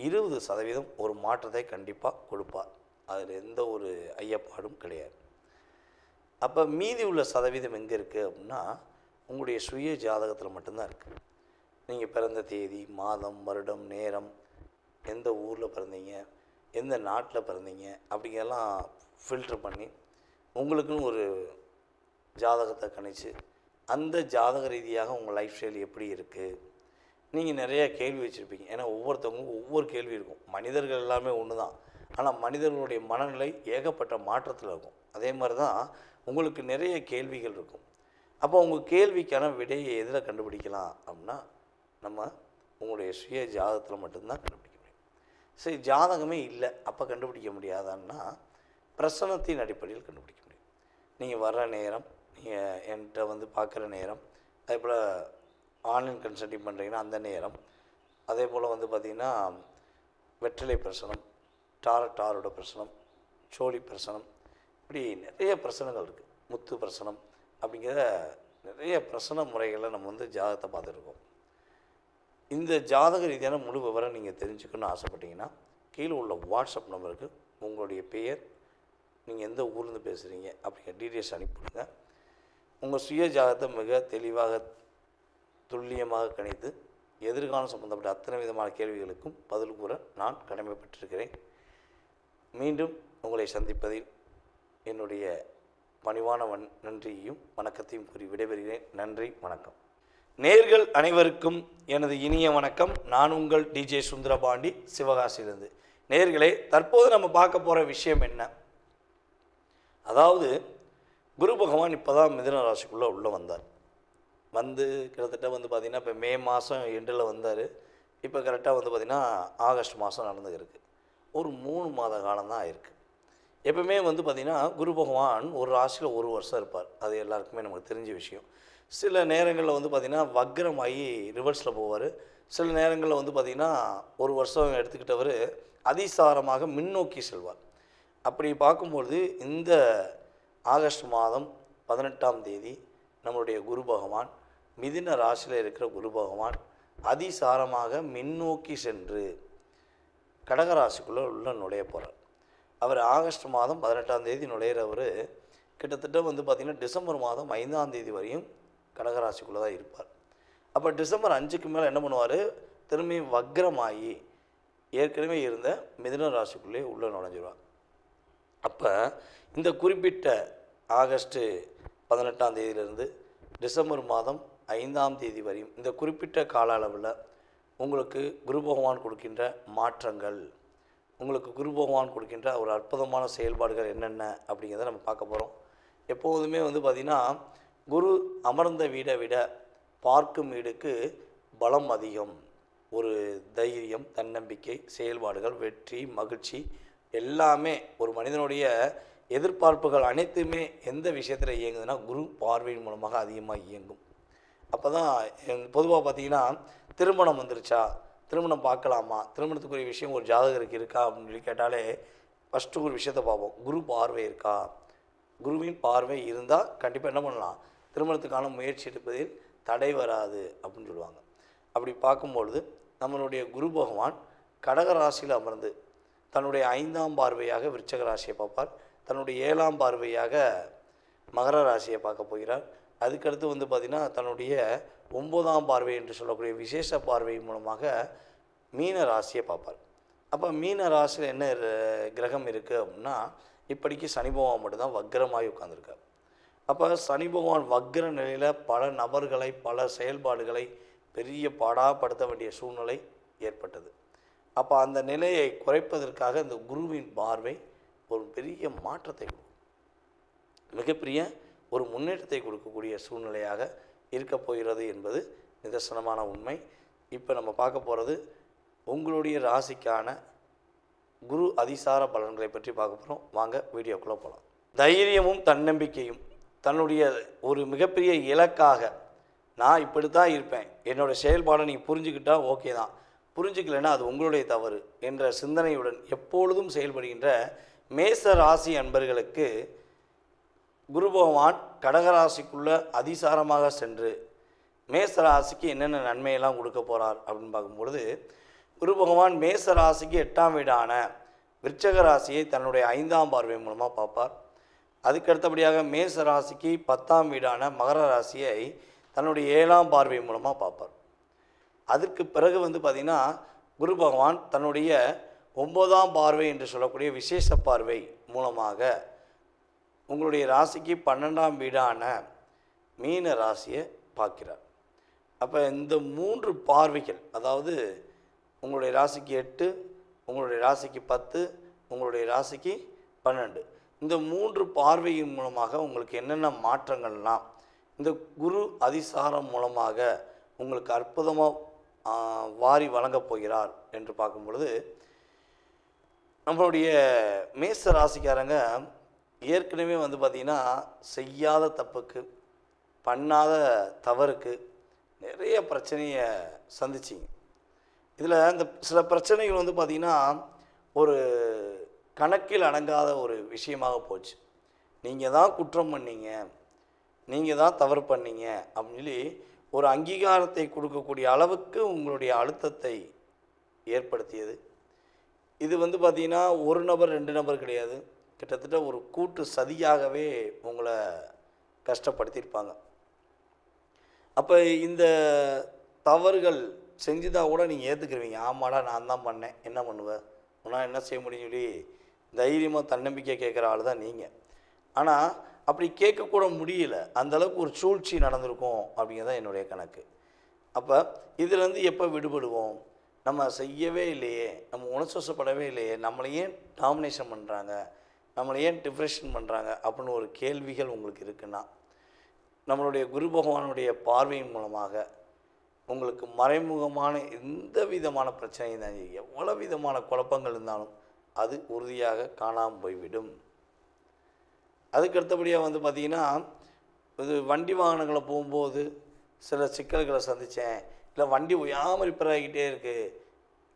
20% ஒரு மாற்றத்தை கண்டிப்பாக கொடுப்பார். அதில் எந்த ஒரு ஐயப்பாடும் கிடையாது. அப்போ மீதி உள்ள சதவீதம் எங்கே இருக்குது அப்படின்னா, உங்களுடைய சுய ஜாதகத்தில் மட்டும்தான் இருக்குது. நீங்கள் பிறந்த தேதி, மாதம், வருடம், நேரம், எந்த ஊரில் பிறந்தீங்க, எந்த நாட்டில் பிறந்தீங்க அப்படிங்கெல்லாம் ஃபில்ட்ரு பண்ணி உங்களுக்குன்னு ஒரு ஜாதகத்தை கணிச்சு அந்த ஜாதக ரீதியாக உங்கள் லைஃப் ஸ்டைல் எப்படி இருக்குது. நீங்கள் நிறைய கேள்வி வச்சுருப்பீங்க. ஏன்னா ஒவ்வொருத்தவங்களுக்கும் ஒவ்வொரு கேள்வி இருக்கும். மனிதர்கள் எல்லாமே ஒன்று தான், ஆனால் மனிதர்களுடைய மனநிலை ஏகப்பட்ட மாற்றத்தில் இருக்கும். அதே மாதிரி தான் உங்களுக்கு நிறைய கேள்விகள் இருக்கும். அப்போ உங்கள் கேள்விக்கான விடையை எதில் கண்டுபிடிக்கலாம் அப்படின்னா, நம்ம உங்களுடைய சுய ஜாதகத்தில் மட்டும்தான் கண்டுபிடிக்க முடியும். சரி, ஜாதகமே இல்லை அப்போ கண்டுபிடிக்க முடியாதான்னா பிரசனத்தின் அடிப்படையில் கண்டுபிடிக்க முடியும். நீங்கள் வர்ற நேரம், நீங்கள் என்கிட்ட வந்து பார்க்குற நேரம், அதே போல் ஆன்லைன் கன்சல்டிங் பண்ணுறீங்கன்னா அந்த நேரம், அதே போல் வந்து பார்த்திங்கன்னா வெற்றிலை பிரசனம், டாரோட பிரசனம், சோழி பிரசனம், இப்படி நிறைய பிரசனங்கள் இருக்குது. முத்து பிரசனம் அப்படிங்கிற நிறைய பிரசன முறைகளை நம்ம வந்து ஜாதகத்தை பார்த்துருக்கோம். இந்த ஜாதக ரீதியான முழு விவரம் நீங்கள் தெரிஞ்சுக்கணும்னு ஆசைப்பட்டீங்கன்னா கீழே உள்ள வாட்ஸ்அப் நம்பருக்கு உங்களுடைய பெயர், நீங்கள் எந்த ஊர்லேருந்து பேசுகிறீங்க அப்படிங்கிற டீட்டெயில்ஸ் அனுப்பிவிடுங்க. உங்கள் சுய ஜாதகத்தை மிக தெளிவாக துல்லியமாக கணித்து எதிர்காலம் சம்பந்தப்பட்ட அத்தனை விதமான கேள்விகளுக்கும் பதில் கூற நான் கடமைப்பட்டிருக்கிறேன். மீண்டும் உங்களை சந்திப்பதில் என்னுடைய பணிவான நன்றியையும் வணக்கத்தையும் கூறி விடைபெறுகிறேன். நன்றி, வணக்கம். நேயர்கள் அனைவருக்கும் எனது இனிய வணக்கம். நான் உங்கள் டிஜே சுந்தரபாண்டி, சிவகாசியிலிருந்து. நேயர்களே, தற்போது நம்ம பார்க்க போகிற விஷயம் என்ன? அதாவது குரு பகவான் இப்போ தான் மிதுன ராசிக்குள்ளே உள்ளே வந்தார். வந்து கிட்டத்தட்ட வந்து பார்த்திங்கன்னா இப்போ மே மாதம் எண்டில் வந்தார். இப்போ கரெக்டாக வந்து பார்த்திங்கன்னா ஆகஸ்ட் மாதம் நடந்துருக்கு. ஒரு 3 மாத காலம் தான் ஆயிருக்கு. எப்பவுமே வந்து பார்த்திங்கன்னா குரு பகவான் ஒரு ராசியில் ஒரு வருஷம் இருப்பார். அது எல்லாருக்குமே நமக்கு தெரிஞ்ச விஷயம். சில நேரங்களில் வந்து பார்த்திங்கன்னா வக்ரமாகி ரிவர்ஸில் போவார். சில நேரங்களில் வந்து பார்த்திங்கன்னா ஒரு வருஷம் எடுத்துக்கிட்டவர் அதிசாரமாக முன்னோக்கி செல்வார். அப்படி பார்க்கும்பொழுது இந்த ஆகஸ்ட் மாதம் 18ஆம் தேதி நம்மளுடைய குரு பகவான், மிதுன ராசியில் இருக்கிற குரு பகவான் அதிசாரமாக முன்னோக்கி சென்று கடகராசிக்குள்ளே உள்ள நுழைய போகிறார். அவர் ஆகஸ்ட் மாதம் 18ஆம் தேதி நுழையிறவர் கிட்டத்தட்ட வந்து பார்த்திங்கன்னா டிசம்பர் மாதம் 5ஆம் தேதி வரையும் கடகராசிக்குள்ளே தான் இருப்பார். அப்போ டிசம்பர் 5க்கு மேலே என்ன பண்ணுவார்? திரும்பி வக்ரமாகி ஏற்கனவே இருந்த மிதுன ராசிக்குள்ளே உள்ளே நுழைஞ்சிடுவார். அப்போ இந்த குறிப்பிட்ட ஆகஸ்ட்டு 18ஆம் தேதியிலிருந்து டிசம்பர் மாதம் 5ஆம் தேதி வரையும் இந்த குறிப்பிட்ட கால அளவில் உங்களுக்கு குரு பகவான் கொடுக்கின்ற மாற்றங்கள், உங்களுக்கு குரு பகவான் கொடுக்கின்ற ஒரு அற்புதமான செயல்பாடுகள் என்னென்ன அப்படிங்கிறத நம்ம பார்க்க போகிறோம். எப்போதுமே வந்து பார்த்திங்கன்னா குரு அமர்ந்த வீடை விட பார்க்கும் வீடுக்கு பலம் அதிகம். ஒரு தைரியம், தன்னம்பிக்கை, செயல்பாடுகள், வெற்றி, மகிழ்ச்சி எல்லாமே ஒரு மனிதனுடைய எதிர்பார்ப்புகள் அனைத்துமே எந்த விஷயத்தில் இயங்குதுன்னா குரு பார்வையின் மூலமாக அதிகமாக இயங்கும். அப்போ தான் பொதுவாக பார்த்திங்கன்னா திருமணம் வந்துருச்சா, திருமணம் பார்க்கலாமா, திருமணத்துக்குரிய விஷயம் ஒரு ஜாதகருக்கு இருக்கா அப்படின்னு சொல்லி கேட்டாலே ஃபஸ்ட்டு ஒரு விஷயத்தை பார்ப்போம். குரு பார்வை இருக்கா? குருவின் பார்வை இருந்தால் கண்டிப்பாக என்ன பண்ணலாம்? திருமணத்துக்கான முயற்சி எடுப்பதில் தடை வராது அப்படின்னு சொல்லுவாங்க. அப்படி பார்க்கும்பொழுது நம்மளுடைய குரு பகவான் கடகராசியில் அமர்ந்து தன்னுடைய 5ஆம் பார்வையாக விருச்சக ராசியை பார்ப்பார். தன்னுடைய 7ஆம் பார்வையாக மகர ராசியை பார்க்க போகிறார். அதுக்கடுத்து வந்து பார்த்திங்கன்னா தன்னுடைய 9ஆம் பார்வை என்று சொல்லக்கூடிய விசேஷ பார்வை மூலமாக மீன ராசியை பார்ப்பார். அப்போ மீன ராசியில் என்ன கிரகம் இருக்குது அப்படின்னா இப்படிக்கு சனி பகவான் மட்டும்தான் வக்ரமாகி உட்காந்துருக்கார். அப்போ சனி பகவான் வக்ர நிலையில் பல நபர்களை, பல செயல்பாடுகளை பெரிய பாடாப்படுத்த வேண்டிய சூழ்நிலை ஏற்பட்டது. அப்போ அந்த நிலையை குறைப்பதற்காக இந்த குருவின் பார்வை ஒரு பெரிய மாற்றத்தை கொடுக்கும், மிகப்பெரிய ஒரு முன்னேற்றத்தை கொடுக்கக்கூடிய சூழ்நிலையாக இருக்க போகிறது என்பது நிதர்சனமான உண்மை. இப்போ நம்ம பார்க்க போகிறது உங்களுடைய ராசிக்கான குரு அதிசார பலன்களை பற்றி பார்க்க போகிறோம். வாங்க வீடியோக்குள்ளே போகலாம். தைரியமும் தன்னம்பிக்கையும் தன்னுடைய ஒரு மிகப்பெரிய இலக்காக நான் இப்படி தான் இருப்பேன், என்னோடய செயல்பாடை நீங்கள் புரிஞ்சுக்கிட்டால் ஓகே தான், புரிஞ்சுக்கலைன்னா அது உங்களுடைய தவறு என்ற சிந்தனையுடன் எப்பொழுதும் செயல்படுகின்ற மேச ராசி அன்பர்களுக்கு குரு பகவான் கடகராசிக்குள்ளே அதிசாரமாக சென்று மேச ராசிக்கு என்னென்ன நன்மையெல்லாம் கொடுக்க போகிறார் அப்படின்னு பார்க்கும்பொழுது குரு பகவான் மேச ராசிக்கு 8ஆம் வீடான விருச்சக ராசியை தன்னுடைய 5ஆம் பார்வை மூலமாக பார்ப்பார். அதுக்கடுத்தபடியாக மேச ராசிக்கு 10ஆம் வீடான மகர ராசியை தன்னுடைய 7ஆம் பார்வை மூலமாக பார்ப்பார். அதற்கு பிறகு வந்து பார்த்திங்கன்னா குரு பகவான் தன்னுடைய 9ஆம் பார்வை என்று சொல்லக்கூடிய விசேஷ பார்வை மூலமாக உங்களுடைய ராசிக்கு 12ஆம் வீடான மீன ராசியை பார்க்கிறார். அப்போ இந்த 3 பார்வைகள், அதாவது உங்களுடைய ராசிக்கு 8, உங்களுடைய ராசிக்கு 10, உங்களுடைய ராசிக்கு 12, இந்த 3 பார்வையின் மூலமாக உங்களுக்கு என்னென்ன மாற்றங்கள்லாம் இந்த குரு அதிசாரம் மூலமாக உங்களுக்கு அற்புதமாக வாரி வழங்கப் போகிறார் என்று பார்க்கும் பொழுது நம்மளுடைய மேச ராசிக்காரங்க ஏற்கனவே வந்து பார்த்திங்கன்னா செய்யாத தப்புக்கு, பண்ணாத தவறுக்கு நிறைய பிரச்சனையை சந்திச்சிங்க. இதில் இந்த சில பிரச்சனைகள் வந்து பார்த்திங்கன்னா ஒரு கணக்கில் அடங்காத ஒரு விஷயமாக போச்சு. நீங்கள் தான் குற்றம் பண்ணீங்க, நீங்கள் தான் தவறு பண்ணீங்க அப்படின்னு சொல்லி ஒரு அங்கீகாரத்தை கொடுக்கக்கூடிய அளவுக்கு உங்களுடைய அழுத்தத்தை ஏற்படுத்தியது. இது வந்து பார்த்திங்கன்னா ஒரு நபர் 2 நபர் கிடையாது, கிட்டத்தட்ட ஒரு கூட்டு சதியாகவே உங்களை கஷ்டப்படுத்தியிருப்பாங்க. அப்போ இந்த தவறுகள் செஞ்சுதான் கூட நீங்கள் ஏற்றுக்குருவீங்க. ஆமாடா நான் தான் பண்ணேன், என்ன பண்ணுவேன், உன்னால் என்ன செய்ய முடியும் சொல்லி தைரியமாக தன்னம்பிக்கை கேட்குற ஆள் தான் நீங்கள். ஆனால் அப்படி கேட்கக்கூட முடியல, அந்தளவுக்கு ஒரு சூழ்ச்சி நடந்திருக்கும் அப்படிங்கிறதான் என்னுடைய கணக்கு. அப்போ இதுலேருந்து எப்போ விடுபடுவோம்? நம்ம செய்யவே இல்லையே, நம்ம உணர்ச்சிவசப்படவே இல்லையே, நம்மளை ஏன் டாமினேஷன் பண்ணுறாங்க, நம்மளை ஏன் டிப்ரெஷன் பண்ணுறாங்க அப்படின்னு ஒரு கேள்விகள் உங்களுக்கு இருக்குன்னா, நம்மளுடைய குரு பகவானுடைய பார்வையின் மூலமாக உங்களுக்கு மறைமுகமான எந்த விதமான பிரச்சனையும் தான், எவ்வளோ விதமான குழப்பங்கள் இருந்தாலும் அது உறுதியாக காணாமல் போய்விடும். அதுக்கு அடுத்தபடியாக வந்து பார்த்திங்கன்னா, இது வண்டி வாகனங்களை போகும்போது சில சிக்கல்களை சந்தித்தேன், இல்லை வண்டி ஓயாமல் ரிப்பேர் ஆகிக்கிட்டே இருக்குது,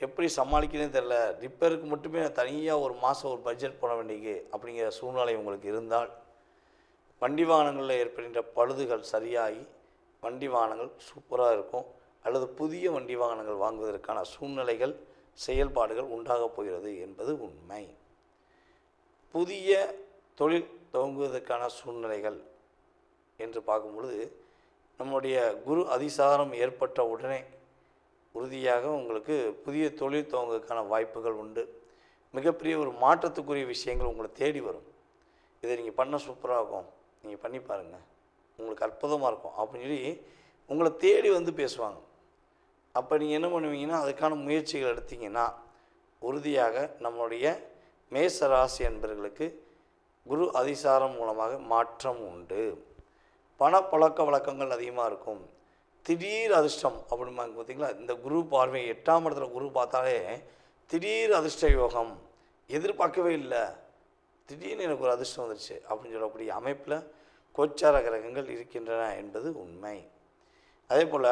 எப்படி சமாளிக்கிறதுன்னு தெரில, ரிப்பேருக்கு மட்டுமே தனியாக ஒரு மாதம் ஒரு பட்ஜெட் போட வேண்டியது அப்படிங்கிற சூழ்நிலை உங்களுக்கு இருந்தால், வண்டி வாகனங்களில் ஏற்படுகின்ற பழுதுகள் சரியாகி வண்டி வாகனங்கள் சூப்பராக இருக்கும், அல்லது புதிய வண்டி வாகனங்கள் வாங்குவதற்கான சூழ்நிலைகள் செயல்பாடுகள் உண்டாகப் போகிறது என்பது உண்மை. புதிய தொழில் துவங்குவதற்கான சூழ்நிலைகள் என்று பார்க்கும் பொழுது, நம்முடைய குரு அதிசாரம் ஏற்பட்ட உடனே உறுதியாக உங்களுக்கு புதிய தொழில் துவங்குவதற்கான வாய்ப்புகள் உண்டு. மிகப்பெரிய ஒரு மாற்றத்துக்குரிய விஷயங்கள் உங்களை தேடி வரும். இதை நீங்கள் பண்ண சூப்பராக இருக்கும், நீங்கள் பண்ணி பாருங்கள், உங்களுக்கு அற்புதமாக இருக்கும் அப்படின்னு சொல்லி உங்களை தேடி வந்து பேசுவாங்க. அப்போ நீங்கள் என்ன பண்ணுவீங்கன்னா, அதுக்கான முயற்சிகள் எடுத்தீங்கன்னா உறுதியாக நம்மளுடைய மேச ராசி என்பவர்களுக்கு குரு அதிசாரம் மூலமாக மாற்றம் உண்டு. பணப்பழக்க வழக்கங்கள் அதிகமாக இருக்கும். திடீர் அதிர்ஷ்டம் அப்படிம்பாங்க பார்த்தீங்களா, இந்த குரு பார்வை 8ஆம் இடத்துல குரு பார்த்தாலே திடீர் அதிர்ஷ்ட யோகம், எதிர்பார்க்கவே இல்லை, திடீர்னு எனக்கு ஒரு அதிர்ஷ்டம் வந்துடுச்சு அப்படின்னு சொல்லக்கூடிய அமைப்பில் கோச்சார கிரகங்கள் இருக்கின்றன என்பது உண்மை. அதே போல்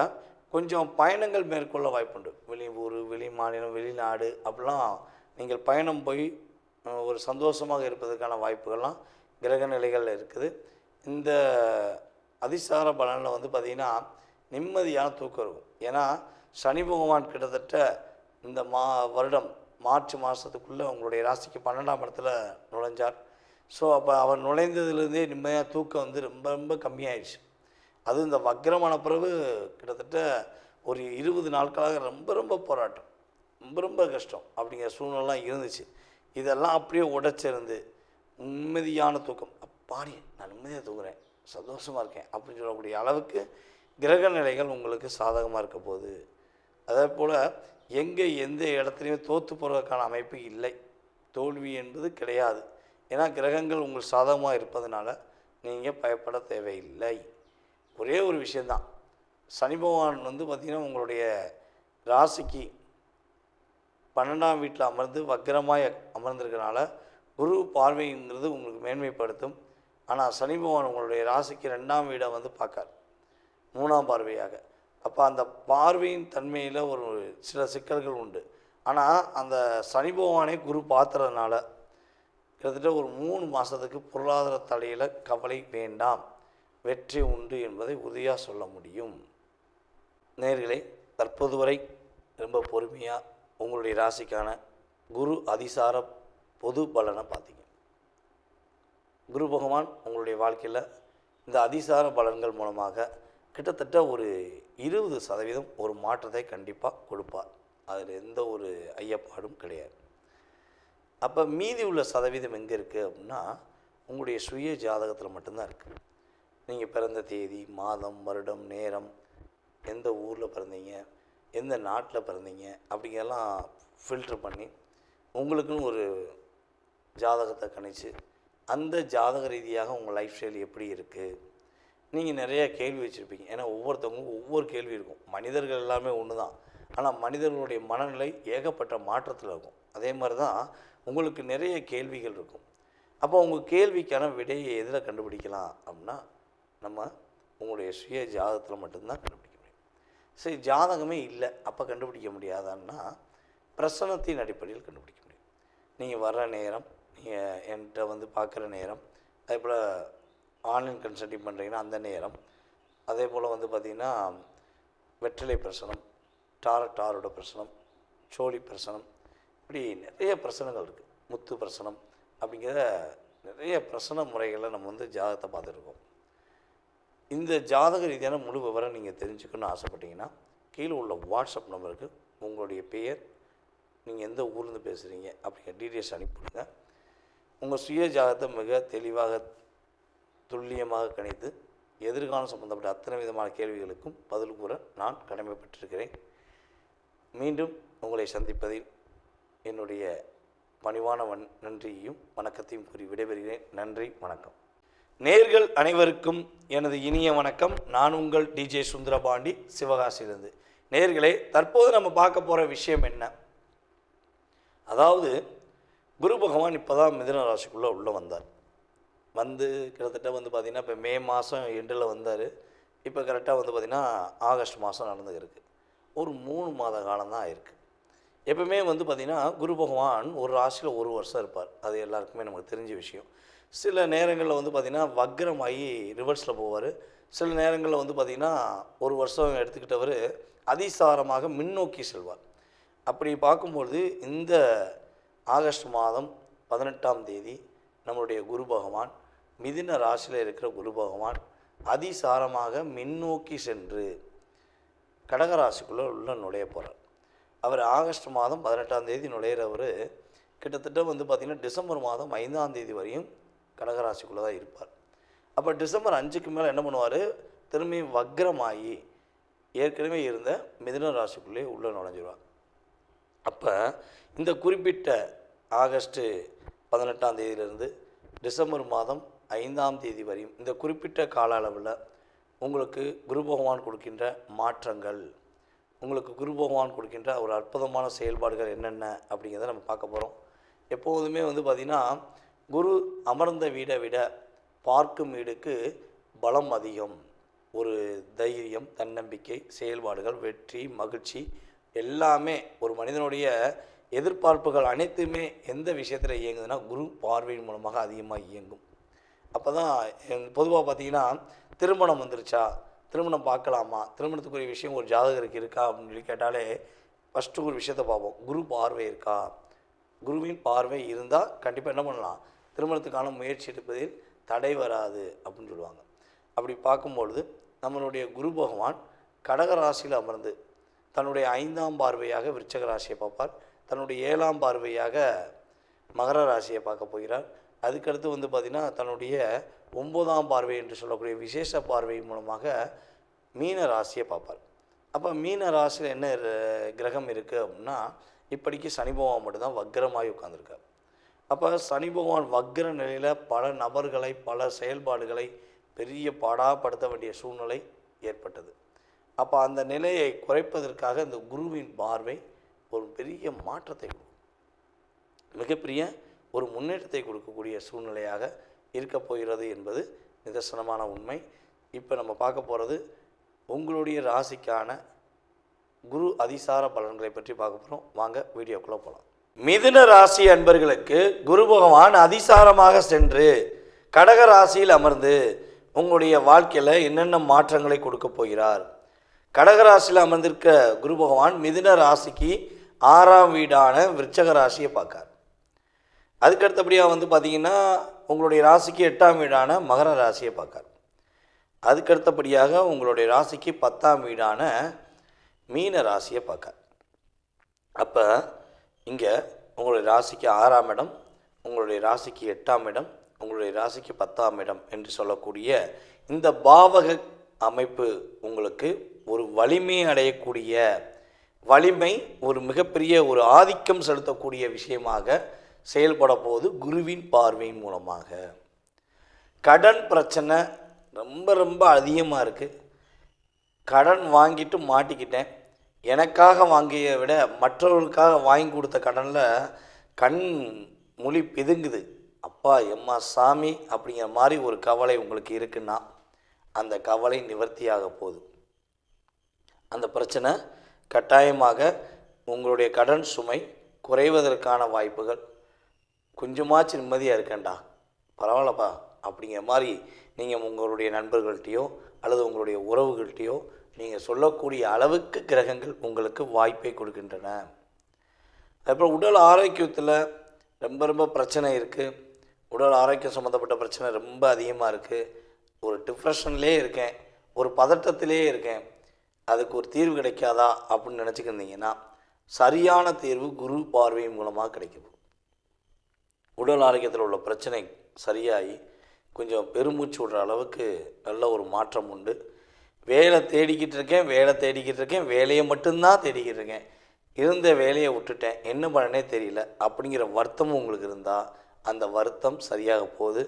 கொஞ்சம் பயணங்கள் மேற்கொள்ள வாய்ப்புண்டு. வெளியூர், வெளி மாநிலம், வெளிநாடு அப்படிலாம் நீங்கள் பயணம் போய் ஒரு சந்தோஷமாக இருப்பதற்கான வாய்ப்புகள்லாம் கிரக நிலைகள் இருக்குது. இந்த அதிசார பலனில் வந்து பார்த்திங்கன்னா நிம்மதியான தூக்கம் இருக்கும். ஏன்னா சனி பகவான் கிட்டத்தட்ட இந்த வருடம் மார்ச் மாதத்துக்குள்ளே உங்களுடைய ராசிக்கு 12ஆம் இடத்துல நுழைஞ்சார். ஸோ அப்போ அவர் நுழைந்ததுலேருந்தே நிம்மதியாக தூக்கம் வந்து ரொம்ப ரொம்ப கம்மியாயிடுச்சு. அதுவும் இந்த வக்ரமான பிறகு கிட்டத்தட்ட ஒரு 20 நாட்களாக ரொம்ப ரொம்ப போராட்டம், ரொம்ப ரொம்ப கஷ்டம் அப்படிங்கிற சூழ்நிலாம் இருந்துச்சு. இதெல்லாம் அப்படியே உடைச்சிருந்து நிம்மதியான தூக்கம், அப்பாடி நான் நிம்மதியாக தூங்குறேன், சந்தோஷமாக இருக்கேன் அப்படின்னு சொல்லக்கூடிய அளவுக்கு கிரக நிலைகள் உங்களுக்கு சாதகமாக இருக்க போகுது. அதே போல் எங்கே எந்த இடத்துலையுமே தோற்று போகிறதுக்கான அமைப்பு இல்லை, தோல்வி என்பது கிடையாது. ஏன்னா கிரகங்கள் உங்களுக்கு சாதகமாக இருப்பதனால நீங்கள் பயப்பட தேவையில்லை. ஒரே ஒரு விஷயந்தான், சனி பகவான் வந்து பார்த்திங்கன்னா உங்களுடைய ராசிக்கு 12ஆம் வீட்டில் அமர்ந்து வக்ரமாய் அமர்ந்திருக்கிறனால குரு பார்வைங்கிறது உங்களுக்கு மேன்மைப்படுத்தும். ஆனால் சனி பகவான் உங்களுடைய ராசிக்கு 2ஆம் வீடை வந்து பார்க்கார் 3ஆம் பார்வையாக. அப்போ அந்த பார்வையின் தன்மையில் ஒரு சில சிக்கல்கள் உண்டு. ஆனால் அந்த சனி பகவானை குரு பார்த்துறதுனால கிட்டத்தட்ட ஒரு 3 மாதத்துக்கு பொருளாதார தடையில் கவலை வேண்டாம், வெற்றி உண்டு என்பதை உறுதியாக சொல்ல முடியும். நேயர்களே, தற்போது வரை ரொம்ப பொறுமையாக உங்களுடைய ராசிக்கான குரு அதிசார பொது பலனை பார்த்தீங்க. குரு பகவான் உங்களுடைய வாழ்க்கையில் இந்த அதிசார பலன்கள் மூலமாக கிட்டத்தட்ட ஒரு 20% ஒரு மாற்றத்தை கண்டிப்பாக கொடுப்பார். அதில் எந்த ஒரு ஐயப்பாடும் கிடையாது. அப்போ மீதி உள்ள சதவீதம் எங்கே இருக்குது அப்படின்னா உங்களுடைய சுய ஜாதகத்தில் மட்டும்தான் இருக்குது. நீங்கள் பிறந்த தேதி, மாதம், வருடம், நேரம், எந்த ஊரில் பிறந்தீங்க, எந்த நாட்டில் பிறந்தீங்க அப்படிங்கிறலாம் ஃபில்ட்ரு பண்ணி உங்களுக்குன்னு ஒரு ஜாதகத்தை கணிச்சு அந்த ஜாதக ரீதியாக உங்கள் லைஃப் ஸ்டைல் எப்படி இருக்குது. நீங்கள் நிறைய கேள்வி வச்சுருப்பீங்க. ஏன்னா ஒவ்வொருத்தவங்களுக்கும் ஒவ்வொரு கேள்வி இருக்கும். மனிதர்கள் எல்லாமே ஒன்று தான், ஆனால் மனிதர்களுடைய மனநிலை ஏகப்பட்ட மாற்றத்தில் இருக்கும். அதே மாதிரி தான் உங்களுக்கு நிறைய கேள்விகள் இருக்கும். அப்போ உங்கள் கேள்விக்கான விடையை எதில் கண்டுபிடிக்கலாம் அப்படின்னா நம்ம உங்களுடைய சுய ஜாதகத்தில் மட்டும்தான் கண்டுபிடிக்க முடியும். சரி, ஜாதகமே இல்லை அப்போ கண்டுபிடிக்க முடியாதான்னா பிரசனத்தின் அடிப்படையில் கண்டுபிடிக்க முடியும். நீங்கள் வர்ற நேரம், நீங்கள் என்கிட்ட பார்க்குற நேரம், அதே போல் ஆன்லைன் கன்சல்டிங் பண்ணுறீங்கன்னா அந்த நேரம், அதே போல் பார்த்திங்கன்னா வெற்றிலை பிரசனம், டாரோட பிரசனம், சோழி பிரசனம், இப்படி நிறைய பிரசனங்கள் இருக்குது. முத்து பிரசனம் அப்படிங்கிற நிறைய பிரசன முறைகளை நம்ம ஜாதகத்தை பார்த்துருக்கோம். இந்த ஜாதக ரீதியான முழு விவரம் நீங்கள் தெரிஞ்சுக்கணும்னு ஆசைப்பட்டீங்கன்னா கீழே உள்ள வாட்ஸ்அப் நம்பருக்கு உங்களுடைய பெயர், நீங்கள் எந்த ஊர்லேருந்து பேசுகிறீங்க அப்படிங்கிற டீட்டெயில்ஸ் அனுப்பிவிடுங்க. உங்கள் சுய ஜாதகத்தை மிக தெளிவாக துல்லியமாக கணித்து எதிர்காலம் சம்பந்தப்பட்ட அத்தனை விதமான கேள்விகளுக்கும் பதில் கூற நான் கடமைப்பட்டிருக்கிறேன். மீண்டும் உங்களை சந்திப்பதில் என்னுடைய பணிவான நன்றியையும் வணக்கத்தையும் கூறி விடைபெறுகிறேன். நன்றி, வணக்கம். நேயர்கள் அனைவருக்கும் எனது இனிய வணக்கம். நான் உங்கள் டிஜே சுந்தரபாண்டி, சிவகாசியிலிருந்து. நேயர்களே, தற்போது நம்ம பார்க்க போகிற விஷயம் என்ன? அதாவது குரு பகவான் இப்போ தான் மிதுன ராசிக்குள்ளே உள்ளே வந்தார். கிட்டத்தட்ட பார்த்திங்கன்னா இப்போ மே மாதம் எண்டில் வந்தார். இப்போ கரெக்டாக பார்த்திங்கன்னா ஆகஸ்ட் மாதம் நடந்துருக்கு. ஒரு 3 மாத காலம் தான் ஆயிருக்கு. எப்பவுமே பார்த்திங்கன்னா குரு பகவான் ஒரு ராசியில் ஒரு வருஷம் இருப்பார். அது எல்லாருக்குமே நமக்கு தெரிஞ்ச விஷயம். சில நேரங்களில் பார்த்திங்கன்னா வக்ரமாகி ரிவர்ஸில் போவார். சில நேரங்களில் பார்த்திங்கன்னா ஒரு வருஷம் எடுத்துக்கிட்டவர் அதிசாரமாக முன்னோக்கி செல்வார். அப்படி பார்க்கும்பொழுது இந்த ஆகஸ்ட் மாதம் 18ஆம் தேதி நம்மளுடைய குரு பகவான், மிதுன ராசியில் இருக்கிற குரு பகவான் அதிசாரமாக முன்னோக்கி சென்று கடகராசிக்குள்ளே நுழைய போகிறார். அவர் ஆகஸ்ட் மாதம் 18ஆம் தேதி நுழையிறவர் கிட்டத்தட்ட பார்த்திங்கன்னா டிசம்பர் மாதம் 5ஆம் தேதி வரையும் கடகராசிக்குள்ளே தான் இருப்பார். அப்போ டிசம்பர் 5க்கு மேலே என்ன பண்ணுவார்? திரும்பியும் வக்ரமாகி ஏற்கனவே இருந்த மிதுன ராசிக்குள்ளே உள்ளே நுழைஞ்சிருவார். அப்போ இந்த குறிப்பிட்ட ஆகஸ்ட்டு 18ஆம் தேதியிலிருந்து டிசம்பர் மாதம் 5ஆம் தேதி வரையும் இந்த குறிப்பிட்ட கால அளவில் உங்களுக்கு குரு பகவான் கொடுக்கின்ற மாற்றங்கள், உங்களுக்கு குரு பகவான் கொடுக்கின்ற ஒரு அற்புதமான செயல்பாடுகள் என்னென்ன அப்படிங்கிறத நம்ம பார்க்க போகிறோம். எப்போதுமே பார்த்திங்கன்னா குரு அமர்ந்த வீடை விட பார்க்கும் வீடுக்கு பலம் அதிகம். ஒரு தைரியம், தன்னம்பிக்கை, செயல்பாடுகள், வெற்றி, மகிழ்ச்சி எல்லாமே ஒரு மனிதனுடைய எதிர்பார்ப்புகள் அனைத்துமே எந்த விஷயத்தில் இயங்குதுன்னா குரு பார்வையின் மூலமாக அதிகமாக இயங்கும். அப்போ தான் பொதுவாக பார்த்திங்கன்னா திருமணம் வந்துருச்சா, திருமணம் பார்க்கலாமா, திருமணத்துக்குரிய விஷயம் ஒரு ஜாதகருக்கு இருக்கா அப்படின்னு சொல்லி கேட்டாலே ஃபஸ்ட்டு ஒரு விஷயத்தை பார்ப்போம், குரு பார்வை இருக்கா. குருவின் பார்வை இருந்தால் கண்டிப்பாக என்ன பண்ணலாம், திருமணத்துக்கான முயற்சி எடுப்பதில் தடை வராது அப்படின்னு சொல்லுவாங்க. அப்படி பார்க்கும்பொழுது நம்மளுடைய குரு பகவான் கடகராசியில் அமர்ந்து தன்னுடைய 5ஆம் பார்வையாக விருச்சக ராசியை பார்ப்பார். தன்னுடைய 7ஆம் பார்வையாக மகர ராசியை பார்க்க போகிறார். அதுக்கடுத்து பார்த்திங்கன்னா தன்னுடைய 9ஆம் பார்வை என்று சொல்லக்கூடிய விசேஷ பார்வை மூலமாக மீன ராசியை பார்ப்பார். அப்போ மீன ராசியில் என்ன கிரகம் இருக்குது அப்படின்னா இப்படிக்கு சனி பகவான் மட்டும்தான் வக்ரமாகி உட்காந்துருக்கார். அப்போ சனி பகவான் வக்ர நிலையில் பல நபர்களை, பல செயல்பாடுகளை பெரிய பாடாப்படுத்த வேண்டிய சூழ்நிலை ஏற்பட்டது. அப்போ அந்த நிலையை குறைப்பதற்காக இந்த குருவின் பார்வை ஒரு பெரிய மாற்றத்தை கொடுக்கும், மிகப்பெரிய ஒரு முன்னேற்றத்தை கொடுக்கக்கூடிய சூழ்நிலையாக இருக்க போகிறது என்பது நிதர்சனமான உண்மை. இப்போ நம்ம பார்க்க போகிறது உங்களுடைய ராசிக்கான குரு அதிசார பலன்களை பற்றி பார்க்க போகிறோம். வாங்க வீடியோக்குள்ளே போகலாம். மிதுன ராசி அன்பர்களுக்கு குரு பகவான் அதிசாரமாக சென்று கடக ராசியில் அமர்ந்து உங்களுடைய வாழ்க்கையில் என்னென்ன மாற்றங்களை கொடுக்க போகிறார். கடகராசியில் அமர்ந்திருக்க குரு பகவான் மிதுன ராசிக்கு 6ஆம் வீடான விருச்சக ராசியை பார்க்கார். அதுக்கடுத்தபடியாக பார்த்திங்கன்னா உங்களுடைய ராசிக்கு 8ஆம் வீடான மகர ராசியை பார்க்கார். அதுக்கடுத்தபடியாக உங்களுடைய ராசிக்கு 10ஆம் வீடான மீன ராசியை பார்க்கார். அப்போ இங்கே உங்களுடைய ராசிக்கு 6ஆம் இடம், உங்களுடைய ராசிக்கு 8ஆம் இடம், உங்களுடைய ராசிக்கு 10ஆம் இடம் என்று சொல்லக்கூடிய இந்த பாவக அமைப்பு உங்களுக்கு ஒரு வலிமை அடையக்கூடிய, வலிமை ஒரு மிகப்பெரிய ஒரு ஆதிக்கம் செலுத்தக்கூடிய விஷயமாக செயல்பட போது குருவின் பார்வையின் மூலமாக. கடன் பிரச்சனை ரொம்ப ரொம்ப அதிகமாக இருக்குது. கடன் வாங்கிட்டு மாட்டிக்கிட்டேன், எனக்காக வாங்கிய விட மற்றவர்களுக்காக வாங்கி கொடுத்த கடனில் கண் மொழி பிதுங்குது அப்பா எம்மா சாமி அப்படிங்கிற மாதிரி ஒரு கவலை உங்களுக்கு இருக்குன்னா அந்த கவலை நிவர்த்தியாக போகுது. அந்த பிரச்சனை கட்டாயமாக உங்களுடைய கடன் சுமை குறைவதற்கான வாய்ப்புகள், கொஞ்சமாச்சும் நிம்மதியாக இருக்கேன்டா பரவாயில்லப்பா அப்படிங்கிற மாதிரி நீங்கள் உங்களுடைய நண்பர்கள்ட்டையோ அல்லது உங்களுடைய உறவுகள்கிட்டையோ நீங்கள் சொல்லக்கூடிய அளவுக்கு கிரகங்கள் உங்களுக்கு வாய்ப்பை கொடுக்கின்றன. அதுக்கப்புறம் உடல் ஆரோக்கியத்தில் ரொம்ப ரொம்ப பிரச்சனை இருக்குது. உடல் ஆரோக்கியம் சம்மந்தப்பட்ட பிரச்சனை ரொம்ப அதிகமாக இருக்குது. ஒரு டிப்ரெஷன்லேயே இருக்கேன், ஒரு பதட்டத்திலே இருக்கேன், அதுக்கு ஒரு தீர்வு கிடைக்காதா அப்படின்னு நினச்சிக்கிருந்தீங்கன்னா சரியான தீர்வு குரு பார்வை மூலமாக கிடைக்குது. உடல் ஆரோக்கியத்தில் உள்ள பிரச்சனை சரியாகி கொஞ்சம் பெருமூச்சு விடுற அளவுக்கு நல்ல ஒரு மாற்றம் உண்டு. வேலை தேடிக்கிட்டு இருக்கேன், வேலையை மட்டும்தான் தேடிக்கிட்டு இருக்கேன், இருந்த வேலையை விட்டுட்டேன், என்ன பண்ணனே தெரியல அப்படிங்கிற வருத்தமும் உங்களுக்கு இருந்தால் அந்த வருத்தம் சரியாக போகுது.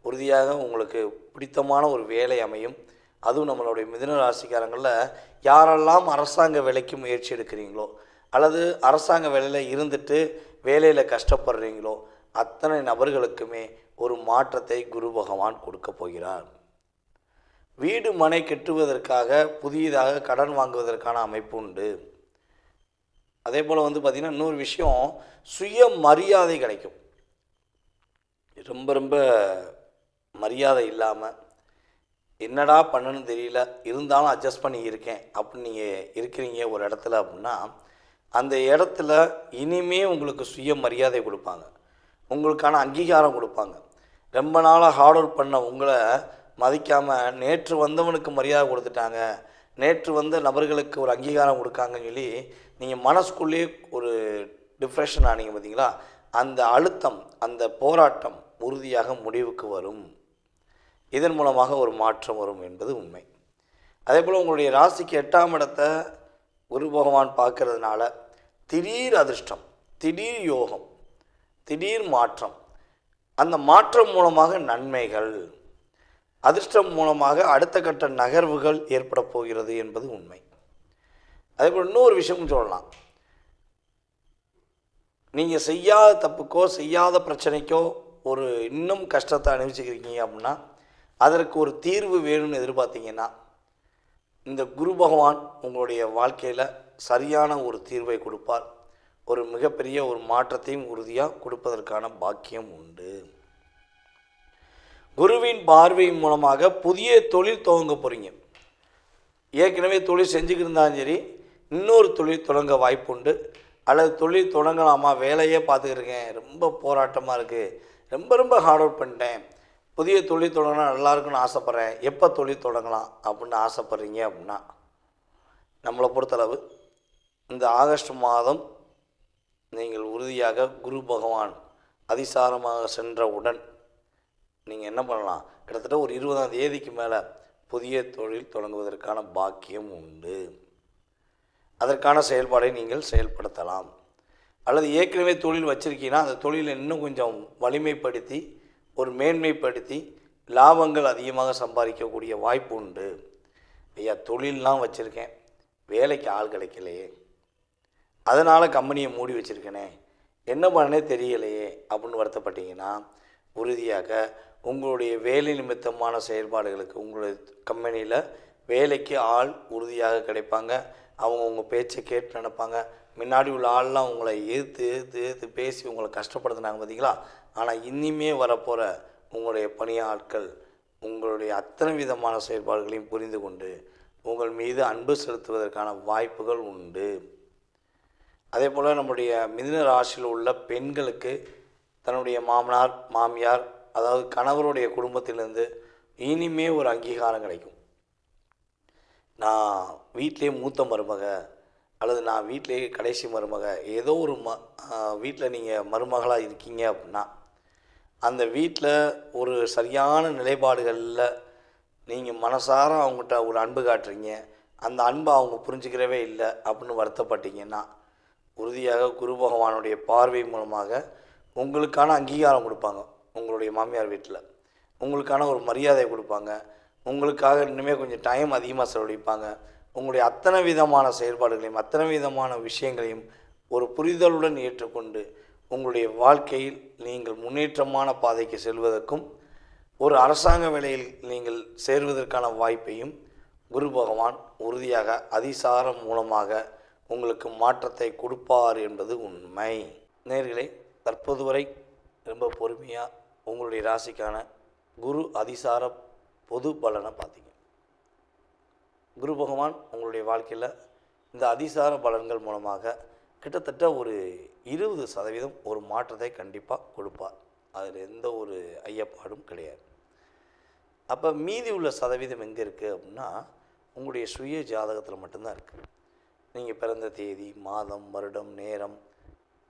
உறுதியாக உங்களுக்கு பிடித்தமான ஒரு வேலை அமையும். அதுவும் நம்மளுடைய மிதுன ராசிக்காரங்களில் யாரெல்லாம் அரசாங்க வேலைக்கு முயற்சி எடுக்கிறீங்களோ அல்லது அரசாங்க வேலையில் இருந்துட்டு வேலையில் கஷ்டப்படுறீங்களோ அத்தனை நபர்களுக்குமே ஒரு மாற்றத்தை குரு பகவான் கொடுக்க போகிறார். வீடு மனை கட்டுவதற்காக புதியதாக கடன் வாங்குவதற்கான அமைப்பு உண்டு. அதே போல் பார்த்திங்கன்னா இன்னொரு விஷயம், சுய மரியாதை கிடைக்கும். ரொம்ப ரொம்ப மரியாதை இல்லாமல் என்னடா பண்ணணும்னு தெரியல, இருந்தாலும் அட்ஜஸ்ட் பண்ணி இருக்கேன் அப்படின்னு நீங்கள் இருக்கிறீங்க ஒரு இடத்துல அப்படின்னா அந்த இடத்துல இனிமே உங்களுக்கு சுய மரியாதை கொடுப்பாங்க, உங்களுக்கான அங்கீகாரம் கொடுப்பாங்க. ரொம்ப நாளாக ஹார்ட் ஒர்க் பண்ண உங்களை மதிக்காமல் நேற்று வந்தவனுக்கு மரியாதை கொடுத்துட்டாங்க, நேற்று வந்த நபர்களுக்கு ஒரு அங்கீகாரம் கொடுக்காங்கன்னு சொல்லி நீங்கள் மனசுக்குள்ளேயே ஒரு டிப்ரெஷன் ஆனீங்க பார்த்தீங்களா, அந்த அழுத்தம், அந்த போராட்டம் உறுதியாக முடிவுக்கு வரும். இதன் மூலமாக ஒரு மாற்றம் வரும் என்பது உண்மை. அதே போல் உங்களுடைய ராசிக்கு 8ஆம் இடத்தை குரு பகவான் பார்க்கறதுனால திடீர் அதிர்ஷ்டம், திடீர் யோகம், திடீர் மாற்றம், அந்த மாற்றம் மூலமாக நன்மைகள், அதிர்ஷ்டம் மூலமாக அடுத்த கட்ட நகர்வுகள் ஏற்பட போகிறது என்பது உண்மை. அதே போல் இன்னொரு விஷயம் சொல்லலாம், நீங்கள் செய்யாத தப்புக்கோ செய்யாத பிரச்சனைக்கோ ஒரு இன்னும் கஷ்டத்தை அனுபவிச்சுக்கிறீங்க அப்படின்னா அதற்கு ஒரு தீர்வு வேணும்னு எதிர்பார்த்தீங்கன்னா இந்த குரு பகவான் உங்களுடைய வாழ்க்கையில் சரியான ஒரு தீர்வை கொடுப்பார். ஒரு மிகப்பெரிய ஒரு மாற்றத்தையும் உறுதியாக கொடுப்பதற்கான பாக்கியம் உண்டு. குருவின் பார்வையின் மூலமாக புதிய தொழில் துவங்க போகிறீங்க. ஏற்கனவே தொழில் செஞ்சுக்கிருந்தாலும் சரி, இன்னொரு தொழில் தொடங்க வாய்ப்பு உண்டு. அல்லது தொழில் தொடங்கலாமா, வேலையே பார்த்துக்கிருக்கேன், ரொம்ப போராட்டமாக இருக்குது, ரொம்ப ரொம்ப ஹார்ட் ஒர்க் பண்ணிட்டேன், புதிய தொழில் தொடங்கினா நல்லாயிருக்குன்னு ஆசைப்பட்றேன், எப்போ தொழில் தொடங்கலாம் அப்படின்னு ஆசைப்பட்றீங்க அப்படின்னா நம்மளை பொறுத்தளவு இந்த ஆகஸ்ட் மாதம் நீங்கள் உறுதியாக குரு பகவான் அதிசாரமாக சென்றவுடன் நீங்கள் என்ன பண்ணலாம், கிட்டத்தட்ட ஒரு 20ஆம் தேதிக்கு மேலே புதிய தொழில் தொடங்குவதற்கான பாக்கியம் உண்டு. அதற்கான செயல்பாடை நீங்கள் செயல்படுத்தலாம். அல்லது ஏற்கனவே தொழில் வச்சுருக்கீங்கன்னா அந்த தொழிலை இன்னும் கொஞ்சம் வலிமைப்படுத்தி ஒரு மேன்மைப்படுத்தி லாபங்கள் அதிகமாக சம்பாதிக்கக்கூடிய வாய்ப்பு உண்டு. ஐயா தொழிலெலாம் வச்சுருக்கேன், வேலைக்கு ஆள் கிடைக்கலையே, அதனால் கம்பெனியை மூடி வச்சுருக்கேனே, என்ன பண்ணனே தெரியலையே அப்படின்னு வருத்தப்பட்டீங்கன்னா உறுதியாக உங்களுடைய வேலை நிமித்தமான செயல்பாடுகளுக்கு உங்களுடைய கம்பெனியில் வேலைக்கு ஆள் உறுதியாக கிடைப்பாங்க. அவங்க உங்கள் பேச்சை கேட்டு நடப்பாங்க. முன்னாடி உள்ள ஆள்லாம் உங்களை எதிர்த்து பேசி உங்களை கஷ்டப்படுத்தினாங்க பார்த்தீங்களா, ஆனால் இனிமே வரப்போகிற உங்களுடைய பணியாட்கள் உங்களுடைய அத்தனை விதமான செயல்பாடுகளையும் புரிந்து கொண்டு உங்கள் மீது அன்பு செலுத்துவதற்கான வாய்ப்புகள் உண்டு. அதே போல் நம்முடைய மிதுன ராசியில் உள்ள பெண்களுக்கு தன்னுடைய மாமனார் மாமியார் அதாவது கணவருடைய குடும்பத்திலேருந்து இனிமே ஒரு அங்கீகாரம் கிடைக்கும். நான் வீட்டிலே மூத்த மருமக அல்லது நான் வீட்டிலே கடைசி மருமக, ஏதோ ஒரு வீட்டில் நீங்கள் மருமகளாக இருக்கீங்க அப்படின்னா அந்த வீட்டில் ஒரு சரியான நிலைப்பாடுகளில் நீங்கள் மனசார அவங்ககிட்ட ஒரு அன்பு காட்டுறீங்க, அந்த அன்பை அவங்க புரிஞ்சுக்கிறவே இல்லை அப்படின்னு வருத்தப்பட்டீங்கன்னா உறுதியாக குரு பகவானுடைய பார்வை மூலமாக உங்களுக்கான அங்கீகாரம் கொடுப்பாங்க. உங்களுடைய மாமியார் வீட்டில் உங்களுக்கான ஒரு மரியாதை கொடுப்பாங்க, உங்களுக்காக இன்னுமே கொஞ்சம் டைம் அதிகமாக செலவழிப்பாங்க. உங்களுடைய அத்தனை விதமான செயல்பாடுகளையும் அத்தனை விதமான விஷயங்களையும் ஒரு புரிதலுடன் ஏற்றுக்கொண்டு உங்களுடைய வாழ்க்கையில் நீங்கள் முன்னேற்றமான பாதைக்கு செல்வதற்கும் ஒரு அரசாங்க வேலையில் நீங்கள் சேர்வதற்கான வாய்ப்பையும் குரு பகவான் உறுதியாக அதிசாரம் மூலமாக உங்களுக்கு மாற்றத்தை கொடுப்பார் என்பது உண்மை. நேயர்களே, தற்போது வரை ரொம்ப பொறுமையாக உங்களுடைய ராசிக்கான குரு அதிசார பொது பலனை பார்த்தீங்க. குரு பகவான் உங்களுடைய வாழ்க்கையில் இந்த அதிசார பலன்கள் மூலமாக கிட்டத்தட்ட ஒரு 20% ஒரு மாற்றத்தை கண்டிப்பாக கொடுப்பார். அதில் எந்த ஒரு ஐயப்பாடும் கிடையாது. அப்போ மீதி உள்ள சதவீதம் எங்கே இருக்குது அப்படின்னா, உங்களுடைய சுய ஜாதகத்தில் மட்டும்தான் இருக்குது. நீங்கள் பிறந்த தேதி, மாதம், வருடம், நேரம்,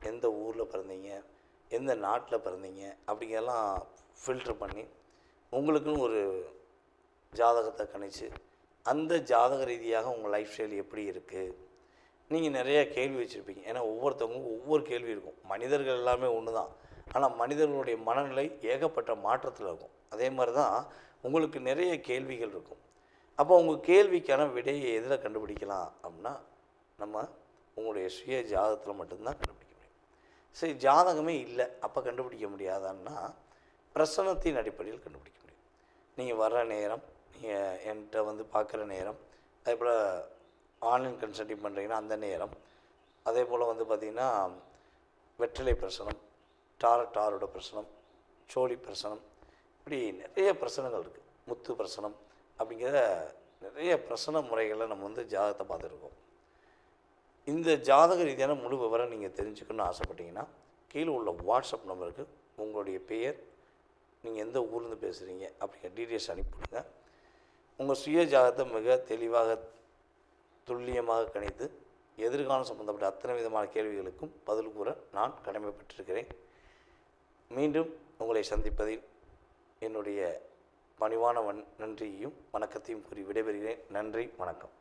எந்த ஊரில் பிறந்தீங்க, எந்த நாட்டில் பிறந்தீங்க அப்படிங்கெல்லாம் ஃபில்ட்ரு பண்ணி உங்களுக்குன்னு ஒரு ஜாதகத்தை கணிச்சு அந்த ஜாதக ரீதியாக உங்கள் லைஃப் ஸ்டைல் எப்படி இருக்குது. நீங்கள் நிறையா கேள்வி வச்சுருப்பீங்க. ஏன்னா ஒவ்வொருத்தவங்களுக்கும் ஒவ்வொரு கேள்வி இருக்கும். மனிதர்கள் எல்லாமே ஒன்று தான். ஆனால் மனிதர்களுடைய மனநிலை ஏகப்பட்ட மாற்றத்தில் இருக்கும். அதே மாதிரி தான் உங்களுக்கு நிறைய கேள்விகள் இருக்கும். அப்போ உங்கள் கேள்விக்கான விடையை எதில் கண்டுபிடிக்கலாம் அப்படின்னா, நம்ம உங்களுடைய சுய ஜாதகத்தில் மட்டும்தான் கண்டுபிடிக்க முடியும். சரி, ஜாதகமே இல்லை அப்போ கண்டுபிடிக்க முடியாதான்னா பிரசனத்தின் அடிப்படையில் கண்டுபிடிக்க முடியும். நீங்கள் வர்ற நேரம், நீங்கள் என்கிட்ட வந்து பார்க்குற நேரம், அதே போல் ஆன்லைன் கன்சல்டிங் பண்ணுறீங்கன்னா அந்த நேரம், அதே போல் வந்து பார்த்திங்கன்னா வெற்றிலை பிரசனம், டாரோட பிரசனம், சோழி பிரசனம், இப்படி நிறைய பிரசனங்கள் இருக்குது. முத்து பிரசனம் அப்படிங்கிற நிறைய பிரசன முறைகளை நம்ம வந்து ஜாதகத்தை பார்த்துருக்கோம். இந்த ஜாதக ரீதியான முழு விவரம் நீங்கள் தெரிஞ்சுக்கணும்னு ஆசைப்பட்டீங்கன்னா கீழே உள்ள வாட்ஸ்அப் நம்பருக்கு உங்களுடைய பெயர், நீங்கள் எந்த ஊர்லேருந்து பேசுகிறீங்க அப்படிங்கிற டீட்டெயில்ஸ் அனுப்பிவிடுங்க. உங்கள் சுய ஜாதகத்தை மிக தெளிவாக துல்லியமாக கணித்து எதிர்காலம் சம்பந்தப்பட்ட அத்தனை விதமான கேள்விகளுக்கும் பதில் கூற நான் கடமைப்பட்டிருக்கிறேன். மீண்டும் உங்களை சந்திப்பதில் என்னுடைய பணிவான நன்றியையும் வணக்கத்தையும் கூறி விடைபெறுகிறேன். நன்றி, வணக்கம்.